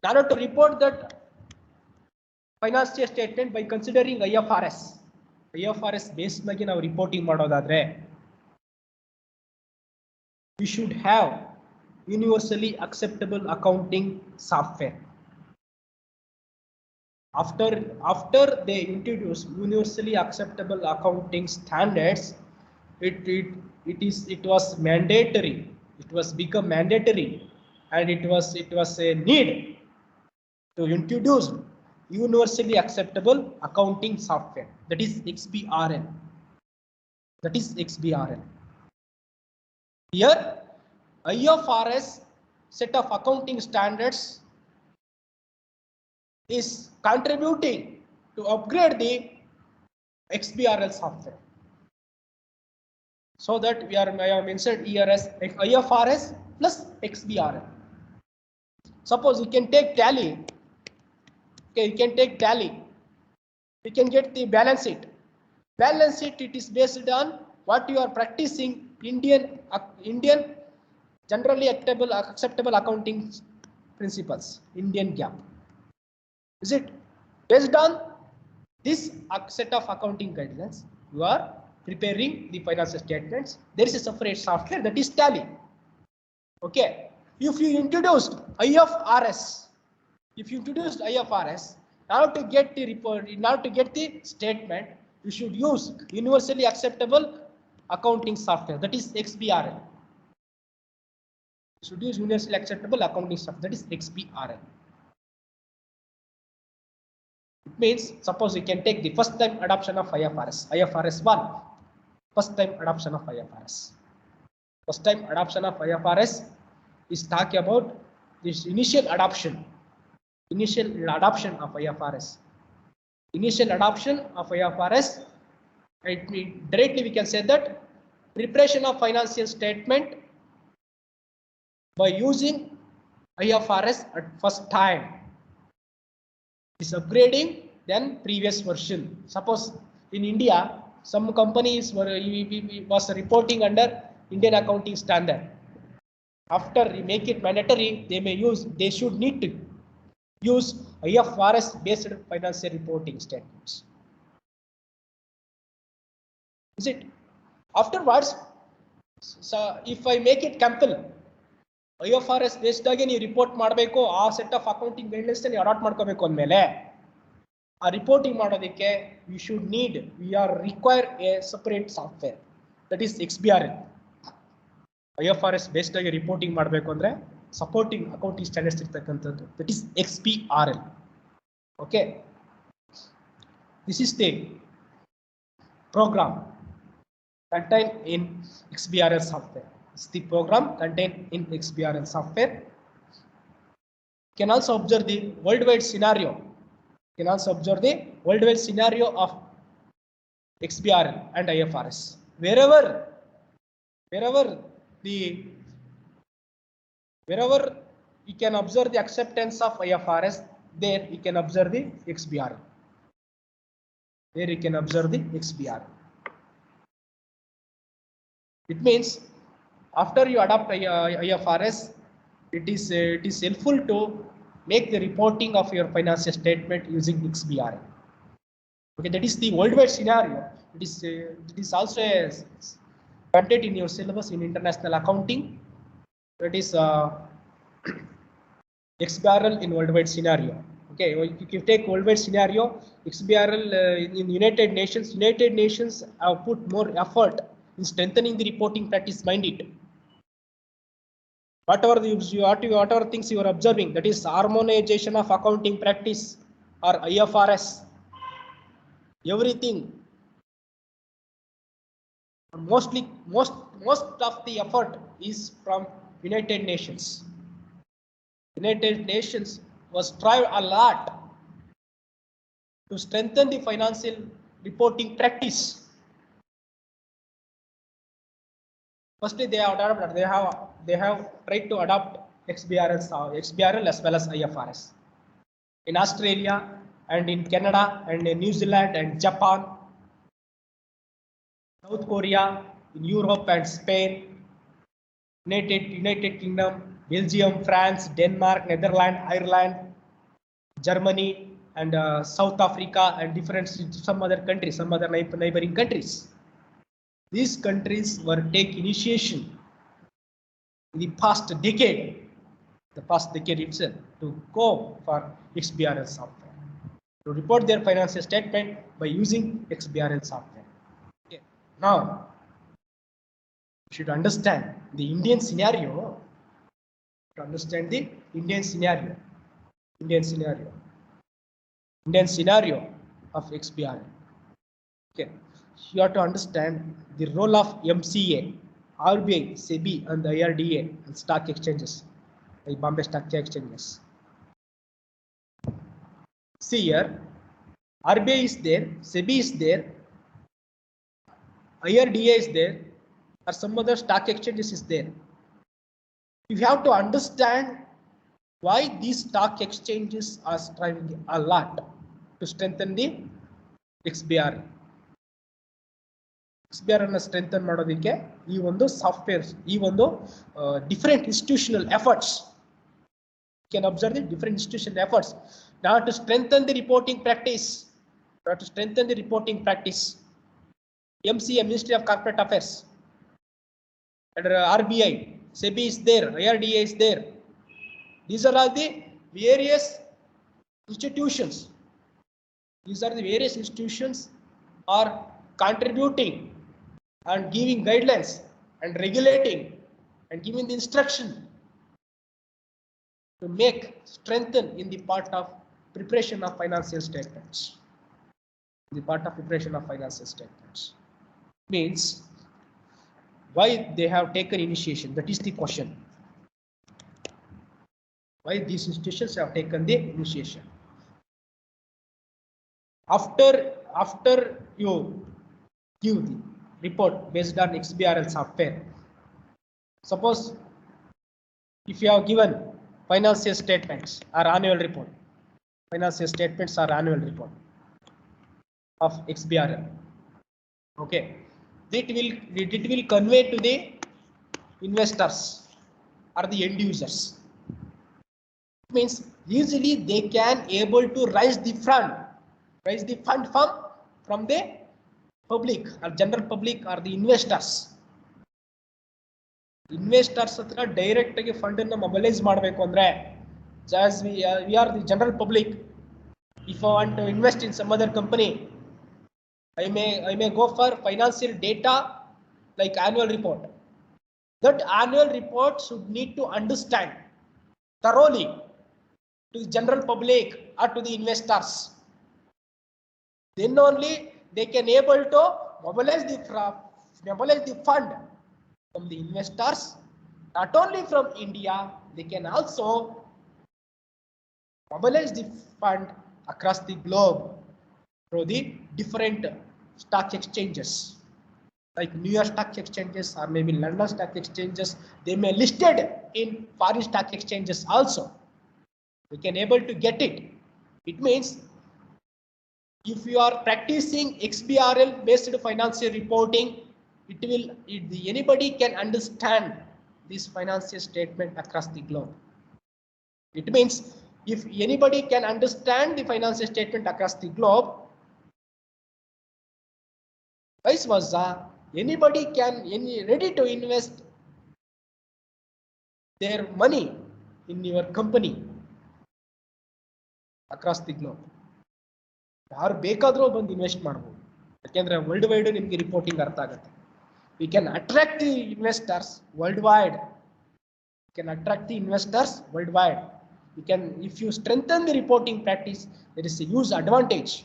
Now to report that financial statement by considering IFRS. IFRS based nagi ನಾವು reporting ಮಾಡೋದಾದ್ರೆ we should have universally acceptable accounting software. After they introduce universally acceptable accounting standards, it was mandatory. It was become mandatory, and it was a need to introduce universally acceptable accounting software. That is XBRL. That is XBRL. Here, IFRS set of accounting standards is contributing to upgrade the XBRL software. So that I have mentioned here as IFRS plus XBRL. Suppose you can take Tally. Okay, you can take Tally. You can get the balance sheet. Balance sheet, it is based on what you are practicing Indian generally acceptable accounting principles, Indian GAAP. Is it based on this set of accounting guidelines? You are preparing the financial statements. There is a separate software, that is Tally. Okay, if you introduced IFRS, now to get the report, now to get the statement, you should use universally acceptable accounting software, that is XBRL. You should use universally acceptable accounting software, that is XBRL. It means, suppose you can take the first time adoption of IFRS 1, first time adoption of IFRS. First time adoption of IFRS is talking about this initial adoption of IFRS. Initial adoption of IFRS, directly we can say that preparation of financial statement by using IFRS at first time is upgrading than previous version. Suppose in India, some companies was reporting under Indian accounting standard. After we make it mandatory, they should need to use IFRS based financial reporting statements. Is it? Afterwards, so if I make it compel, IFRS based ಆಗಿ ನೀವು report ಮಾಡಬೇಕು, ಆ set of accounting guidelines ನೀವು adapt ಮಾಡ್ಕೋಬೇಕು ಅಂದಮೇಲೆ ಆ reporting ಮಾಡೋದಕ್ಕೆ we are require a separate software, that is XBRL. IFRS based ಆಗಿ ರಿಪೋರ್ಟಿಂಗ್ ಮಾಡಬೇಕು ಅಂದ್ರೆ ಸಪೋರ್ಟಿಂಗ್ ಅಕೌಂಟಿಂಗ್ ಸ್ಟ್ಯಾಂಡರ್ಡ್ಸ್ ಇರ್ತಕ್ಕಂಥದ್ದು, that is XBRL. Okay, this is the program contained in XBRL software. It's the program contained in XBRL software. You can also observe the worldwide scenario. Of XBRL and IFRS. Wherever you can observe the acceptance of IFRS, there you can observe the XBRL. It means after you adopt IFRS, it is helpful to make the reporting of your financial statement using XBRL. Okay, that is the worldwide scenario. It is also content in your syllabus in international accounting. That is XBRL in worldwide scenario. Okay, if you take worldwide scenario, XBRL in United Nations have put more effort in strengthening the reporting practice behind it. whatever things you are observing, that is harmonization of accounting practice or IFRS. Everything, most of the effort is from United Nations. United Nations was tried a lot to strengthen the financial reporting practice. Firstly, they have tried to adopt XBRL as well as IFRS in Australia and in Canada and in New Zealand and Japan, South Korea, in Europe and Spain, United Kingdom, Belgium, France, Denmark, Netherlands, Ireland, Germany, and South Africa, and some other countries, some other neighboring countries. These countries were take initiation in the past decade itself, to go for XBRL software, to report their financial statement by using XBRL software. Okay. Now, you should understand the Indian scenario. To understand the Indian scenario of XBRL. Okay, you have to understand the role of MCA, RBI, SEBI, and the IRDA and stock exchanges, like Bombay Stock Exchanges. See here, RBI is there, SEBI is there, IRDA is there, or some other stock exchanges is there. You have to understand why these stock exchanges are striving a lot to strengthen the XBRL. XBRL strengthen ಮಾಡೋದಕ್ಕೆ ಈ ಒಂದು softwares, ಈ ಒಂದು different institutional efforts. You can observe the different institutional efforts now to strengthen the reporting practice. MCA, Ministry of Corporate Affairs, and RBI, SEBI is there, IRDA is there. These are all the various institutions. Are contributing and giving guidelines and regulating and giving the instruction to make strengthen in the part of preparation of financial statements. Means why they have taken initiation. That is the question. Why these institutions have taken the initiation. After you give the report based on XBRL software, suppose if you have given financial statements or annual report of XBRL, okay, it will convey to the investors or the end users. It means easily they can able to raise the fund from the public or general public or the investors. ಹತ್ರ direct ಆಗಿ fund ಅನ್ನು mobilise ಮಾಡಬೇಕು ಅಂದ್ರೆ, as we are the general public, if I want to invest in some other company, I may go for financial data like annual report. That annual report should need to understand thoroughly to the general public or to the investors. Then only they can able to mobilize the fund from the investors, not only from India, they can also mobilize the fund across the globe through the different stock exchanges, like New York stock exchanges or maybe London stock exchanges. They may listed in foreign stock exchanges also. We can able to get it. It means if you are practicing XBRL based financial reporting, anybody can understand this financial statement across the globe. It means if anybody can understand the financial statement across the globe, vice versa, anybody ready to invest their money in your company across the globe. ಯಾರು ಬೇಕಾದರೂ ಬಂದು invest ಮಾಡಬಹುದು, ಯಾಕೆಂದ್ರೆ world wide ನಿಮಗೆ reporting ಅರ್ಥ ಆಗುತ್ತೆ. We can attract the investors worldwide. can attract the investors worldwide. You can, if you strengthen the reporting practice, there is a huge advantage.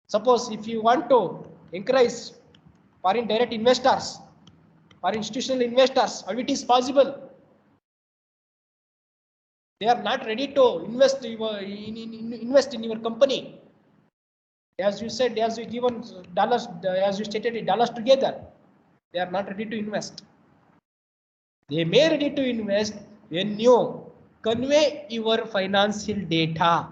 Suppose if you want to encourage foreign direct investors or institutional investors, how it is possible? They are not ready to invest invest in your company. As you said, as you given dollars, as you stated, dollars together, they are not ready to invest. They may ready to invest when you convey your financial data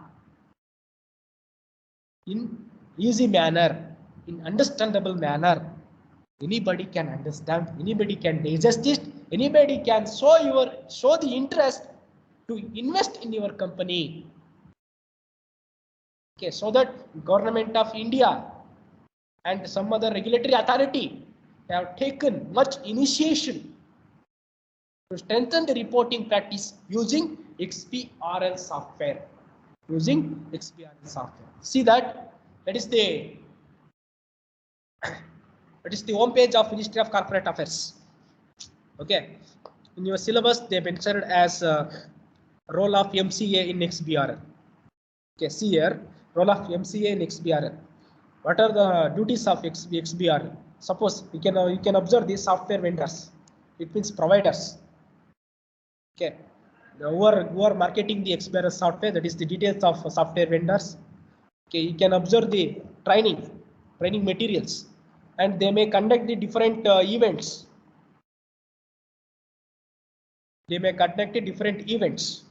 in easy manner, in understandable manner. Anybody can understand, anybody can digest it, anybody can show the interest to invest in your company. Okay, so that government of India and some other regulatory authority have taken much initiation to strengthen the reporting practice using XBRL software. Using XBRL software. See that is the home page of Ministry of Corporate Affairs. Okay, in your syllabus they mentioned as role of MCA in XBRL. Okay, see here, role of MCA in XBRL. What are the duties of XBRL? Suppose you can observe these software vendors. It means providers. Okay, who are marketing the XBRL software, that is the details of software vendors. Okay, you can observe the training materials, and they may conduct the different events. They may conduct different events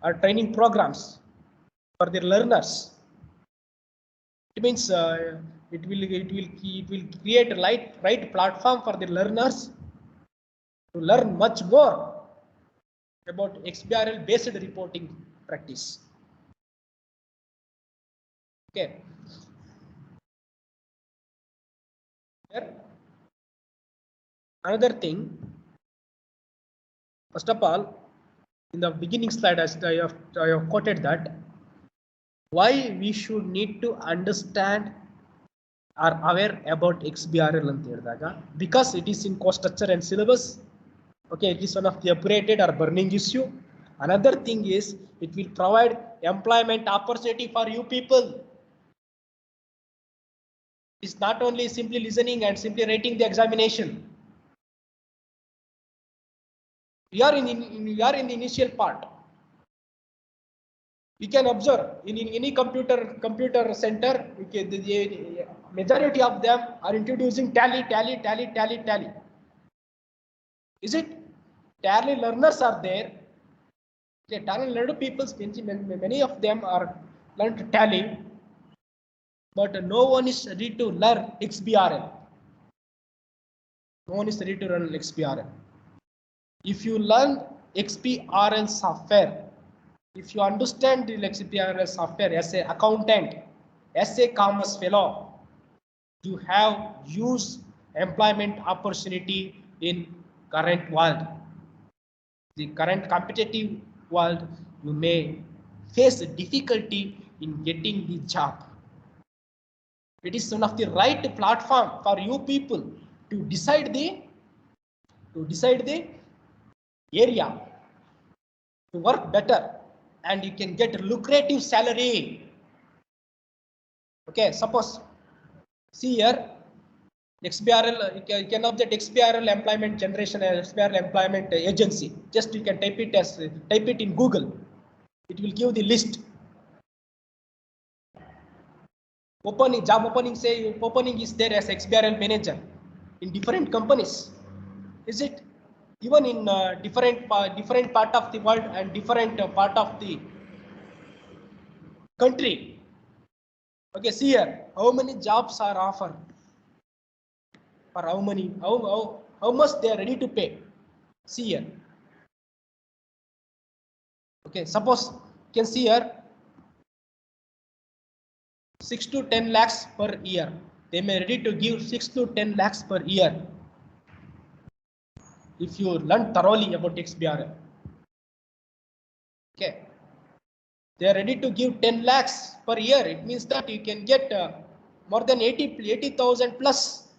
or training programs for their learners. It means it will create a right platform for the learners to learn much more about XBRL based reporting practice. Okay. Here, another thing. First of all, in the beginning slide, as I have quoted that why we should need to understand or aware about XBRL ಅಂತ ಹೇಳಿದಾಗ, because it is in course structure and syllabus. Okay, it is one of the operated or burning issue. Another thing is it will provide employment opportunity for you people. It's not only simply listening and simply writing the examination. We are in the initial part. We can observe in any computer center, the majority of them are introducing tally. Is it? Tally learners are there. Okay, tally learned people, many of them are learned tally, but no one is ready to learn XBRL. No one is ready to learn XBRL. If you learn XBRL software, if you understand the XBRL software as an accountant, as a commerce fellow, you have huge employment opportunity in current world. The current competitive world, you may face difficulty in getting the job. It is one of the right platform for you people to decide the area to work better, and you can get lucrative salary. Okay, suppose see here XBRL, you can object XBRL employment generation and XBRL employment agency. Just you can type it in Google. It will give the list. Job opening is there as XBRL manager in different companies. Is it? Even in different part of the world and different part of the country. Okay, see here, how many jobs are offered? For how much they are ready to pay? See here. Okay, suppose you can see here 6 to 10 lakhs per year. They may ready to give 6 to 10 lakhs per year if you learn thoroughly about XBRL. Okay, they are ready to give 10 lakhs per year. It means that you can get more than 80,000 plus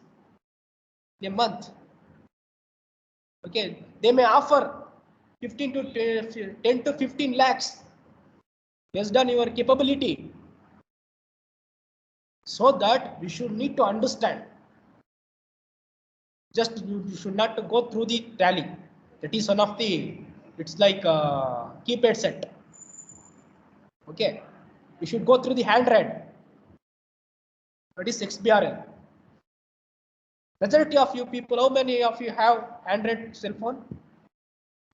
a month. Okay, they may offer 15 to 10 to 15 lakhs based on your capability. So that we should need to understand. Just you should not go through the tally. That is one of the, it's like a keypad set. Okay, you should go through the handwrite. That is XBRL. Majority of you people, how many of you have Android cell phone?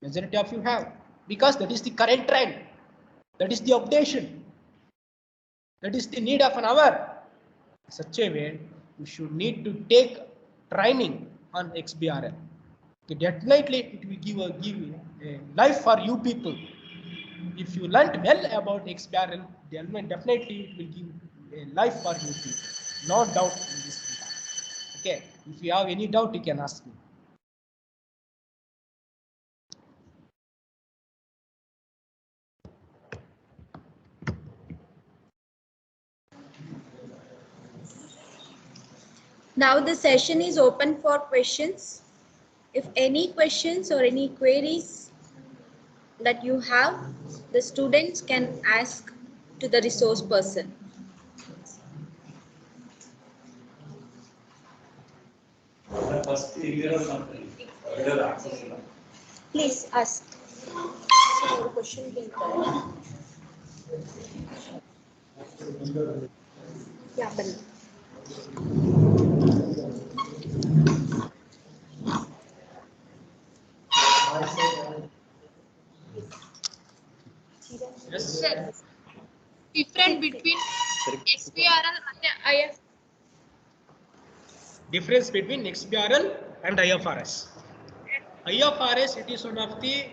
Majority of you have, because that is the current trend. That is the updation. That is the need of an hour. Such a way, you should need to take training on XBRL. Okay, definitely, it will give a life for you people. If you learnt well about XBRL, definitely it will give a life for you people. No doubt in this regard. Okay, if you have any doubt, you can ask me. Now the session is open for questions. If any questions or any queries that you have, the students can ask to the resource person. Please ask. Yeah, Bani. Yes. Sir, different between XBRL and IF. Difference between XBRL and IFRS. IFRS, it is one of the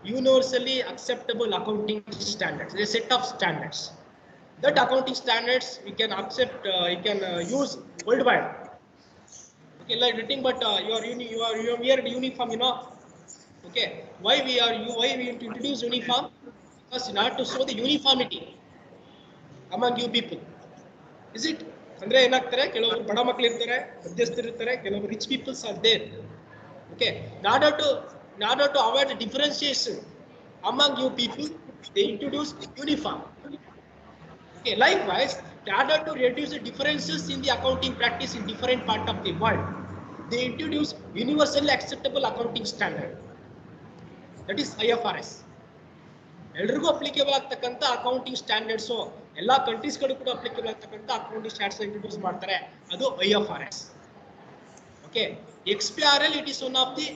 universally acceptable accounting standards, a set of standards. That accounting standards we can accept, you can use worldwide. Okay, like writing, but you are weird uniform, you know. Okay, why we introduce uniform? Because in order to show the uniformity among you people. Is it? ಅಂದ್ರೆ ಏನಾಗ್ತಾರೆ ಕೆಲವರು ಬಡ ಮಕ್ಕಳು ಇರ್ತಾರೆ ಮಧ್ಯಸ್ಥರು ಇರ್ತಾರೆ ಕೆಲವರು rich peoples are there okay in order to avoid the differentiation among you people they introduce uniform. Okay, likewise in order to reduce the differences in the accounting practice in different part of the world they introduce universally acceptable accounting standard, that is IFRS. ಎಲ್ರಿಗೂ applicable ಆಗ್ತಕ್ಕಂಥ accounting standards ಎಲ್ಲಾ countries ಗಳು ಕೂಡ applicable ಆಗ್ತಕ್ಕಂಥ accounting standards introduce ಮಾಡ್ತಾರೆ, ಅದು IFRS. Okay, XBRL it is one of the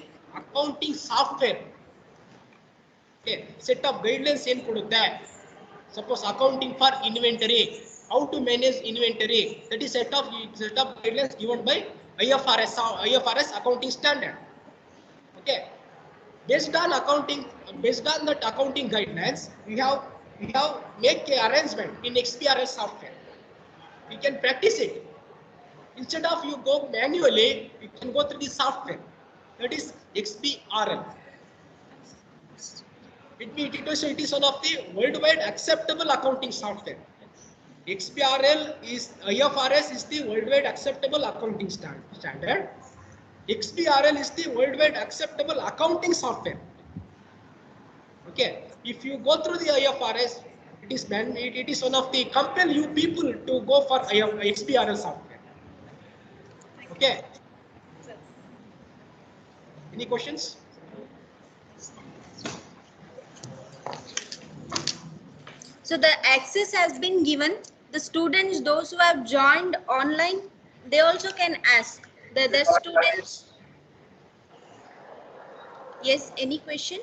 accounting software. Okay, set of guidelines ಏನು ಕೊಡುತ್ತೆ, suppose accounting for inventory, how to manage inventory, that is set of guidelines given by IFRS accounting standard. Okay, based on that accounting guidelines, we have make a arrangement in XBRL software. We can practice it. Instead of you go manually, you can go through the software. That is XBRL. It is one of the worldwide acceptable accounting software. IFRS is the worldwide acceptable accounting standard. XBRL is the worldwide acceptable accounting software. Okay, if you go through the IFRS, it is one of the compel you people to go for XBRL software. Okay. Any questions? So the access has been given. The students, those who have joined online, they also can ask. The students. Yes, any question?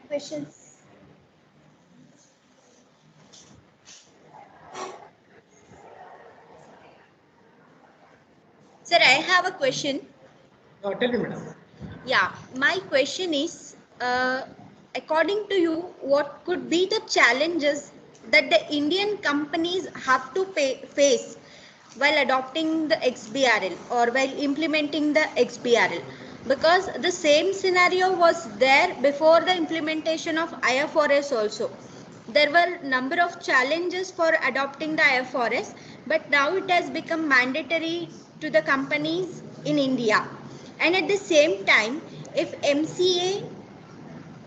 Questions? Sir, I have a question. Tell me, madam. Yeah, my question is, according to you, what could be the challenges that the Indian companies have to face while adopting the XBRL or while implementing the XBRL? Because the same scenario was there before the implementation of IFRS also. There were number of challenges for adopting the IFRS, but now it has become mandatory to the companies in India. And at the same time, if MCA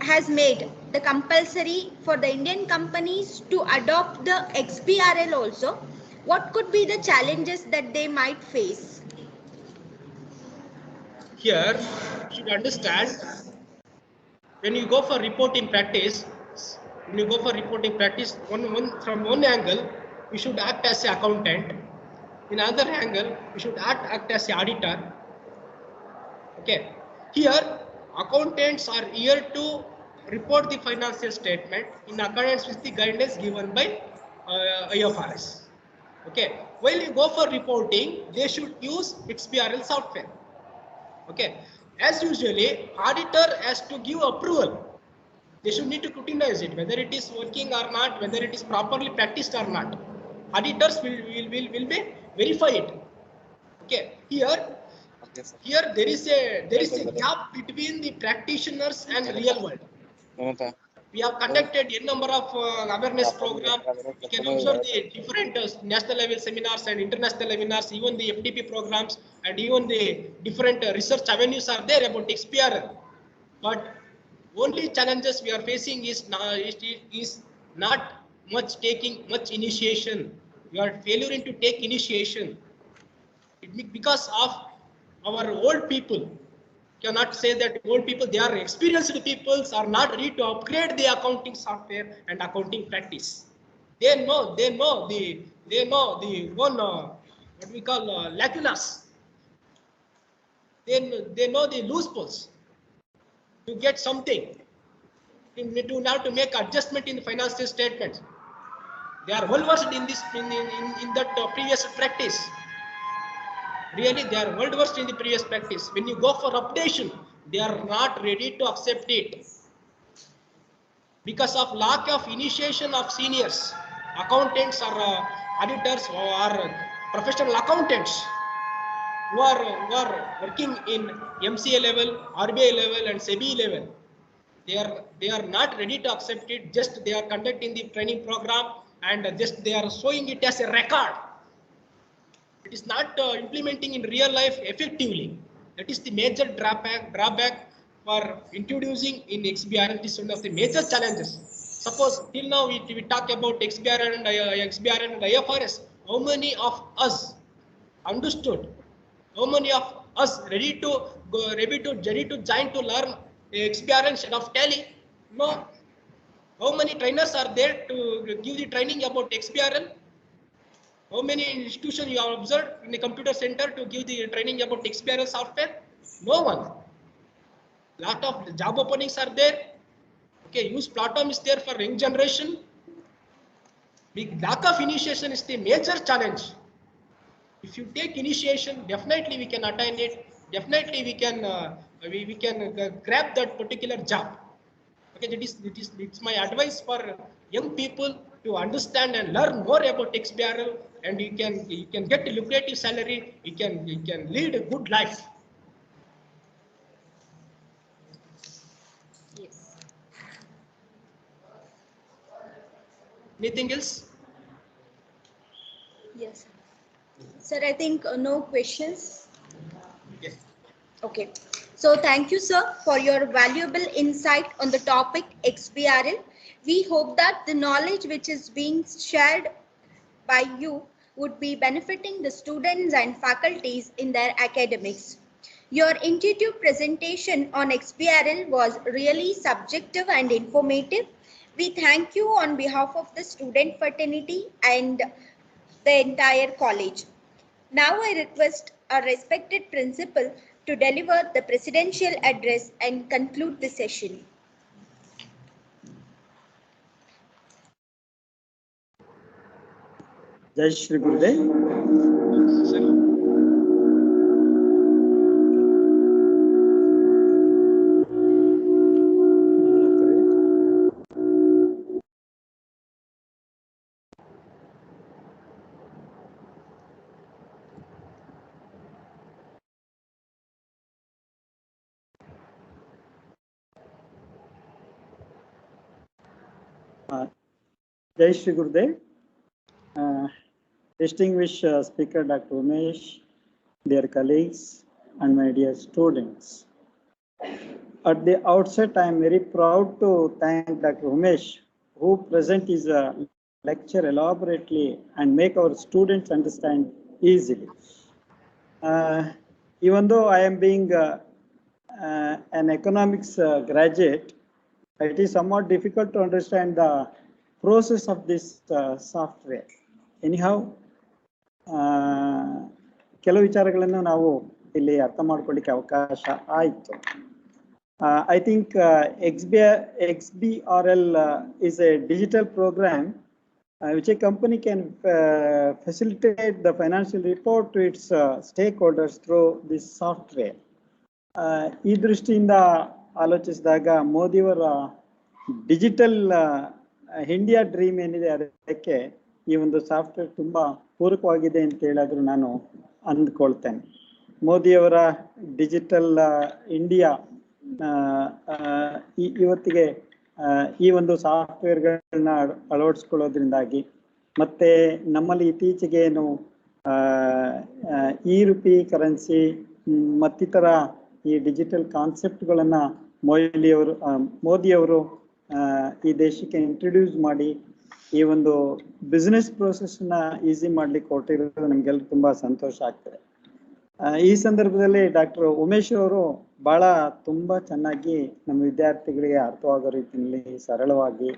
has made the compulsory for the Indian companies to adopt the XBRL also, what could be the challenges that they might face? Here, you should understand when you go for reporting practice, from one angle, you should act as an accountant. In another angle, you should act as an auditor. Okay. Here, accountants are here to report the financial statement in accordance with the guidance given by IFRS. Okay. While you go for reporting, they should use XBRL software. Okay. As usually, auditor has to give approval. They should need to scrutinize it, whether it is working or not, whether it is properly practiced or not. Auditors will be verify it. Okay. Here there is a gap between the practitioners and real world. We have conducted a number of awareness programs. We can observe the different national level seminars and international webinars, even the FDP programs, and even the different research avenues are there about XBRL. But only challenges we are facing is not much taking much initiation. We are failure to take initiation. Because of our old people. Cannot say that old people, they are experienced people, are not ready to upgrade the accounting software and accounting practice. They know the one what we call lacunas. They know the loopholes to get something. To now to make adjustment in the financial statements. They are well versed in this in that previous practice. Really, they are world versed in the previous practice. When you go for updation, they are not ready to accept it because of lack of initiation of seniors, accountants or auditors or professional accountants who are working in MCA level, RBI level, and SEBI level. They are not ready to accept it. Just they are conducting the training program and just they are showing it as a record. It is not implementing in real life effectively. That is the major drawback for introducing in XBRL. It is one of the major challenges. Suppose till now we talk about XBRL and IFRS. How many of us understood? How many of us ready to join to learn XBRL instead of Tally? No. How many trainers are there to give the training about XBRL? How many institutions you have observed in the computer center to give the training about XBRL software? No one. Lot of job openings are there. Okay, use platform is there for young generation. Big lack of initiation is the major challenge. If you take initiation, definitely we can attain it. Definitely we can grab that particular job. Okay, it's my advice for young people to understand and learn more about XBRL, and you can get a lucrative salary. You can lead a good life. Yes. Anything else? Yes. Sir, I think no questions. Yes. Okay. So thank you, sir, for your valuable insight on the topic XBRL. We hope that the knowledge which is being shared by you would be benefiting the students and faculties in their academics. Your intuitive presentation on XBRL was really subjective and informative. We thank you on behalf of the student fraternity and the entire college. Now I request our respected principal to deliver the presidential address and conclude the session. Jai Shri Gurudev. Sir. Jai Shri Gurudev. Distinguished Speaker Dr. Umesh, dear colleagues, and my dear students. At the outset, I am very proud to thank Dr. Umesh, who present his lecture elaborately and make our students understand easily. Even though I am being an economics graduate, it is somewhat difficult to understand the process of this software. Anyhow, ಕೆಲವು ವಿಚಾರಗಳನ್ನು ನಾವು ಇಲ್ಲಿ ಅರ್ಥ ಮಾಡ್ಕೊಳ್ಳಿಕ್ಕೆ ಅವಕಾಶ ಆಯಿತು. I think XBRL is a digital program which a company can facilitate the financial report to its stakeholders through this software. ಈ ದೃಷ್ಟಿಯಿಂದ ಆಲೋಚಿಸಿದಾಗ ಮೋದಿಯವರ ಡಿಜಿಟಲ್ ಇಂಡಿಯಾ ಡ್ರೀಮ್ ಏನಿದೆ ಅದಕ್ಕೆ ಈ ಒಂದು ಸಾಫ್ಟ್ವೇರ್ ತುಂಬಾ ಪೂರಕವಾಗಿದೆ ಅಂತ ಹೇಳಿದ್ರು ನಾನು ಅಂದ್ಕೊಳ್ತೇನೆ. ಮೋದಿಯವರ ಡಿಜಿಟಲ್ ಇಂಡಿಯಾ ಇವತ್ತಿಗೆ ಈ ಒಂದು ಸಾಫ್ಟ್ವೇರ್ಗಳನ್ನ ಅಳವಡಿಸ್ಕೊಳ್ಳೋದ್ರಿಂದಾಗಿ ಮತ್ತೆ ನಮ್ಮಲ್ಲಿ ಇತ್ತೀಚೆಗೆ ಏನು ಈ ರೂಪಿ ಕರೆನ್ಸಿ ಮತ್ತಿತರ ಈ ಡಿಜಿಟಲ್ ಕಾನ್ಸೆಪ್ಟ್ಗಳನ್ನ ಮೋದಿಯವರು ಈ ದೇಶಕ್ಕೆ ಇಂಟ್ರೊಡ್ಯೂಸ್ ಮಾಡಿ ಈ ಒಂದು ಬಿಸ್ನೆಸ್ ಪ್ರೋಸೆಸ್ನ ಈಸಿ ಮಾಡ್ಲಿಕ್ಕೆ ಹೊರಟಿರೋದು ನಮ್ಗೆಲ್ಲ ತುಂಬಾ ಸಂತೋಷ ಆಗ್ತದೆ. ಈ ಸಂದರ್ಭದಲ್ಲಿ ಡಾಕ್ಟರ್ ಉಮೇಶ್ ಅವರು ತುಂಬಾ ಚೆನ್ನಾಗಿ ನಮ್ಮ ವಿದ್ಯಾರ್ಥಿಗಳಿಗೆ ಅರ್ಥವಾಗೋ ರೀತಿಯಲ್ಲಿ ಸರಳವಾಗಿ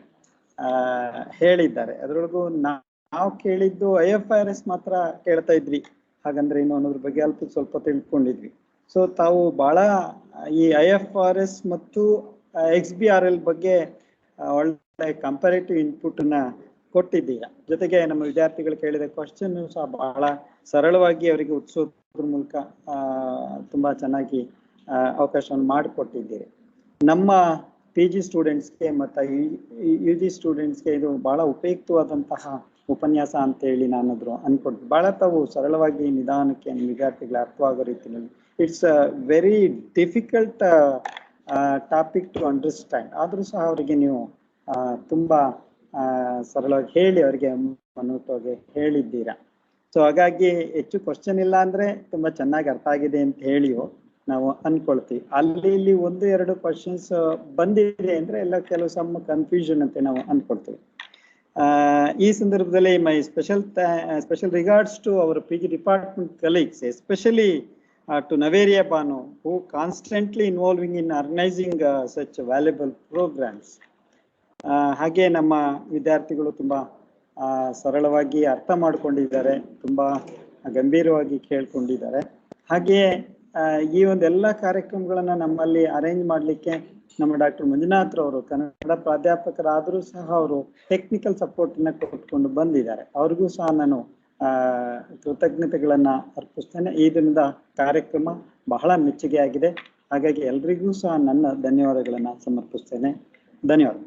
ಹೇಳಿದ್ದಾರೆ. ಅದರೊಳಗೂ ನಾವು ಕೇಳಿದ್ದು IFRS ಮಾತ್ರ ಕೇಳ್ತಾ ಇದ್ವಿ, ಹಾಗಂದ್ರೆ ಇನ್ನು ಅನ್ನೋದ್ರ ಬಗ್ಗೆ ಸ್ವಲ್ಪ ತಿಳ್ಕೊಂಡಿದ್ವಿ. ಸೊ ತಾವು ಈ IFRS ಮತ್ತು XBRL ಬಗ್ಗೆ ಒಳ್ಳೆ ಕಂಪ್ಯಾರಿಟಿವ್ ಇನ್ಪುಟ್ ನ ಕೊಟ್ಟಿದ್ದೀರಾ. ಜೊತೆಗೆ ನಮ್ಮ ವಿದ್ಯಾರ್ಥಿಗಳು ಕೇಳಿದ ಕ್ವಶನ್ ಸಹ ಬಹಳ ಸರಳವಾಗಿ ಅವರಿಗೆ ಉತ್ಸೋದ್ರ ಮೂಲಕ ತುಂಬಾ ಚೆನ್ನಾಗಿ ಅವಕಾಶವನ್ನು ಮಾಡಿಕೊಟ್ಟಿದ್ದೀರಿ. ನಮ್ಮ PG ಸ್ಟೂಡೆಂಟ್ಸ್ಗೆ ಮತ್ತು UG ಸ್ಟೂಡೆಂಟ್ಸ್ಗೆ ಇದು ಬಹಳ ಉಪಯುಕ್ತವಾದಂತಹ ಉಪನ್ಯಾಸ ಅಂತ ಹೇಳಿ ನಾನಾದ್ರು ಅನ್ಕೊಳ್ತೀನಿ. ತಾವು ಸರಳವಾಗಿ ನಿಧಾನಕ್ಕೆ ನಿಮ್ಮ ವಿದ್ಯಾರ್ಥಿಗಳ ಅರ್ಥವಾಗೋ ರೀತಿಯಲ್ಲಿ it's a very difficult topic to understand, ಆದ್ರೂ ಸಹ ಅವರಿಗೆ ನೀವು ತುಂಬಾ ಸರಳವಾಗಿ ಹೇಳಿ ಅವರಿಗೆ ಮನೋಟವಾಗಿ ಹೇಳಿದ್ದೀರಾ. ಸೊ ಹಾಗಾಗಿ ಹೆಚ್ಚು ಕ್ವಶನ್ ಇಲ್ಲ ಅಂದ್ರೆ ತುಂಬಾ ಚೆನ್ನಾಗಿ ಅರ್ಥ ಆಗಿದೆ ಅಂತ ಹೇಳಿಯೋ ನಾವು ಅನ್ಕೊಳ್ತೀವಿ. ಅಲ್ಲಿ ಇಲ್ಲಿ 1-2 ಕ್ವಶನ್ಸ್ ಬಂದಿದೆ ಅಂದ್ರೆ ಎಲ್ಲ ಕೆಲವು ಸಮ್ ಕನ್ಫ್ಯೂಷನ್ ಅಂತ ನಾವು ಅನ್ಕೊಳ್ತೀವಿ. ಈ ಸಂದರ್ಭದಲ್ಲಿ my special regards to our PG department colleagues, especially to Naveria Banu, who constantly involving in organizing such valuable programs. ಹಾಗೆ ನಮ್ಮ ವಿದ್ಯಾರ್ಥಿಗಳು ತುಂಬಾ ಸರಳವಾಗಿ ಅರ್ಥ ಮಾಡ್ಕೊಂಡಿದ್ದಾರೆ, ತುಂಬಾ ಗಂಭೀರವಾಗಿ ಕೇಳ್ಕೊಂಡಿದ್ದಾರೆ. ಹಾಗೆಯೇ ಈ ಒಂದೆಲ್ಲ ಕಾರ್ಯಕ್ರಮಗಳನ್ನ ನಮ್ಮಲ್ಲಿ ಅರೇಂಜ್ ಮಾಡಲಿಕ್ಕೆ ನಮ್ಮ ಡಾಕ್ಟರ್ ಮಂಜುನಾಥ್ ಅವರು ಕನ್ನಡ ಪ್ರಾಧ್ಯಾಪಕರಾದರೂ ಸಹ ಅವರು ಟೆಕ್ನಿಕಲ್ ಸಪೋರ್ಟ್ ನ ಕೊಟ್ಕೊಂಡು ಬಂದಿದ್ದಾರೆ. ಅವ್ರಿಗೂ ಸಹ ನಾನು ಕೃತಜ್ಞತೆಗಳನ್ನ ಅರ್ಪಿಸ್ತೇನೆ. ಇದರಿಂದ ಕಾರ್ಯಕ್ರಮ ಬಹಳ ಮೆಚ್ಚುಗೆ ಆಗಿದೆ. ಹಾಗಾಗಿ ಎಲ್ರಿಗೂ ಸಹ ನನ್ನ ಧನ್ಯವಾದಗಳನ್ನ ಸಮರ್ಪಿಸ್ತೇನೆ. ಧನ್ಯವಾದ.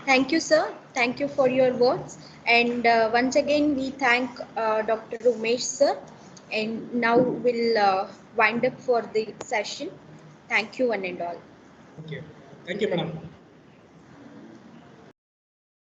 Thank you, sir. Thank you for your words. And once again, we thank Dr. Umesh, sir. And now we'll wind up for the session. Thank you, one and all. Thank you, madam.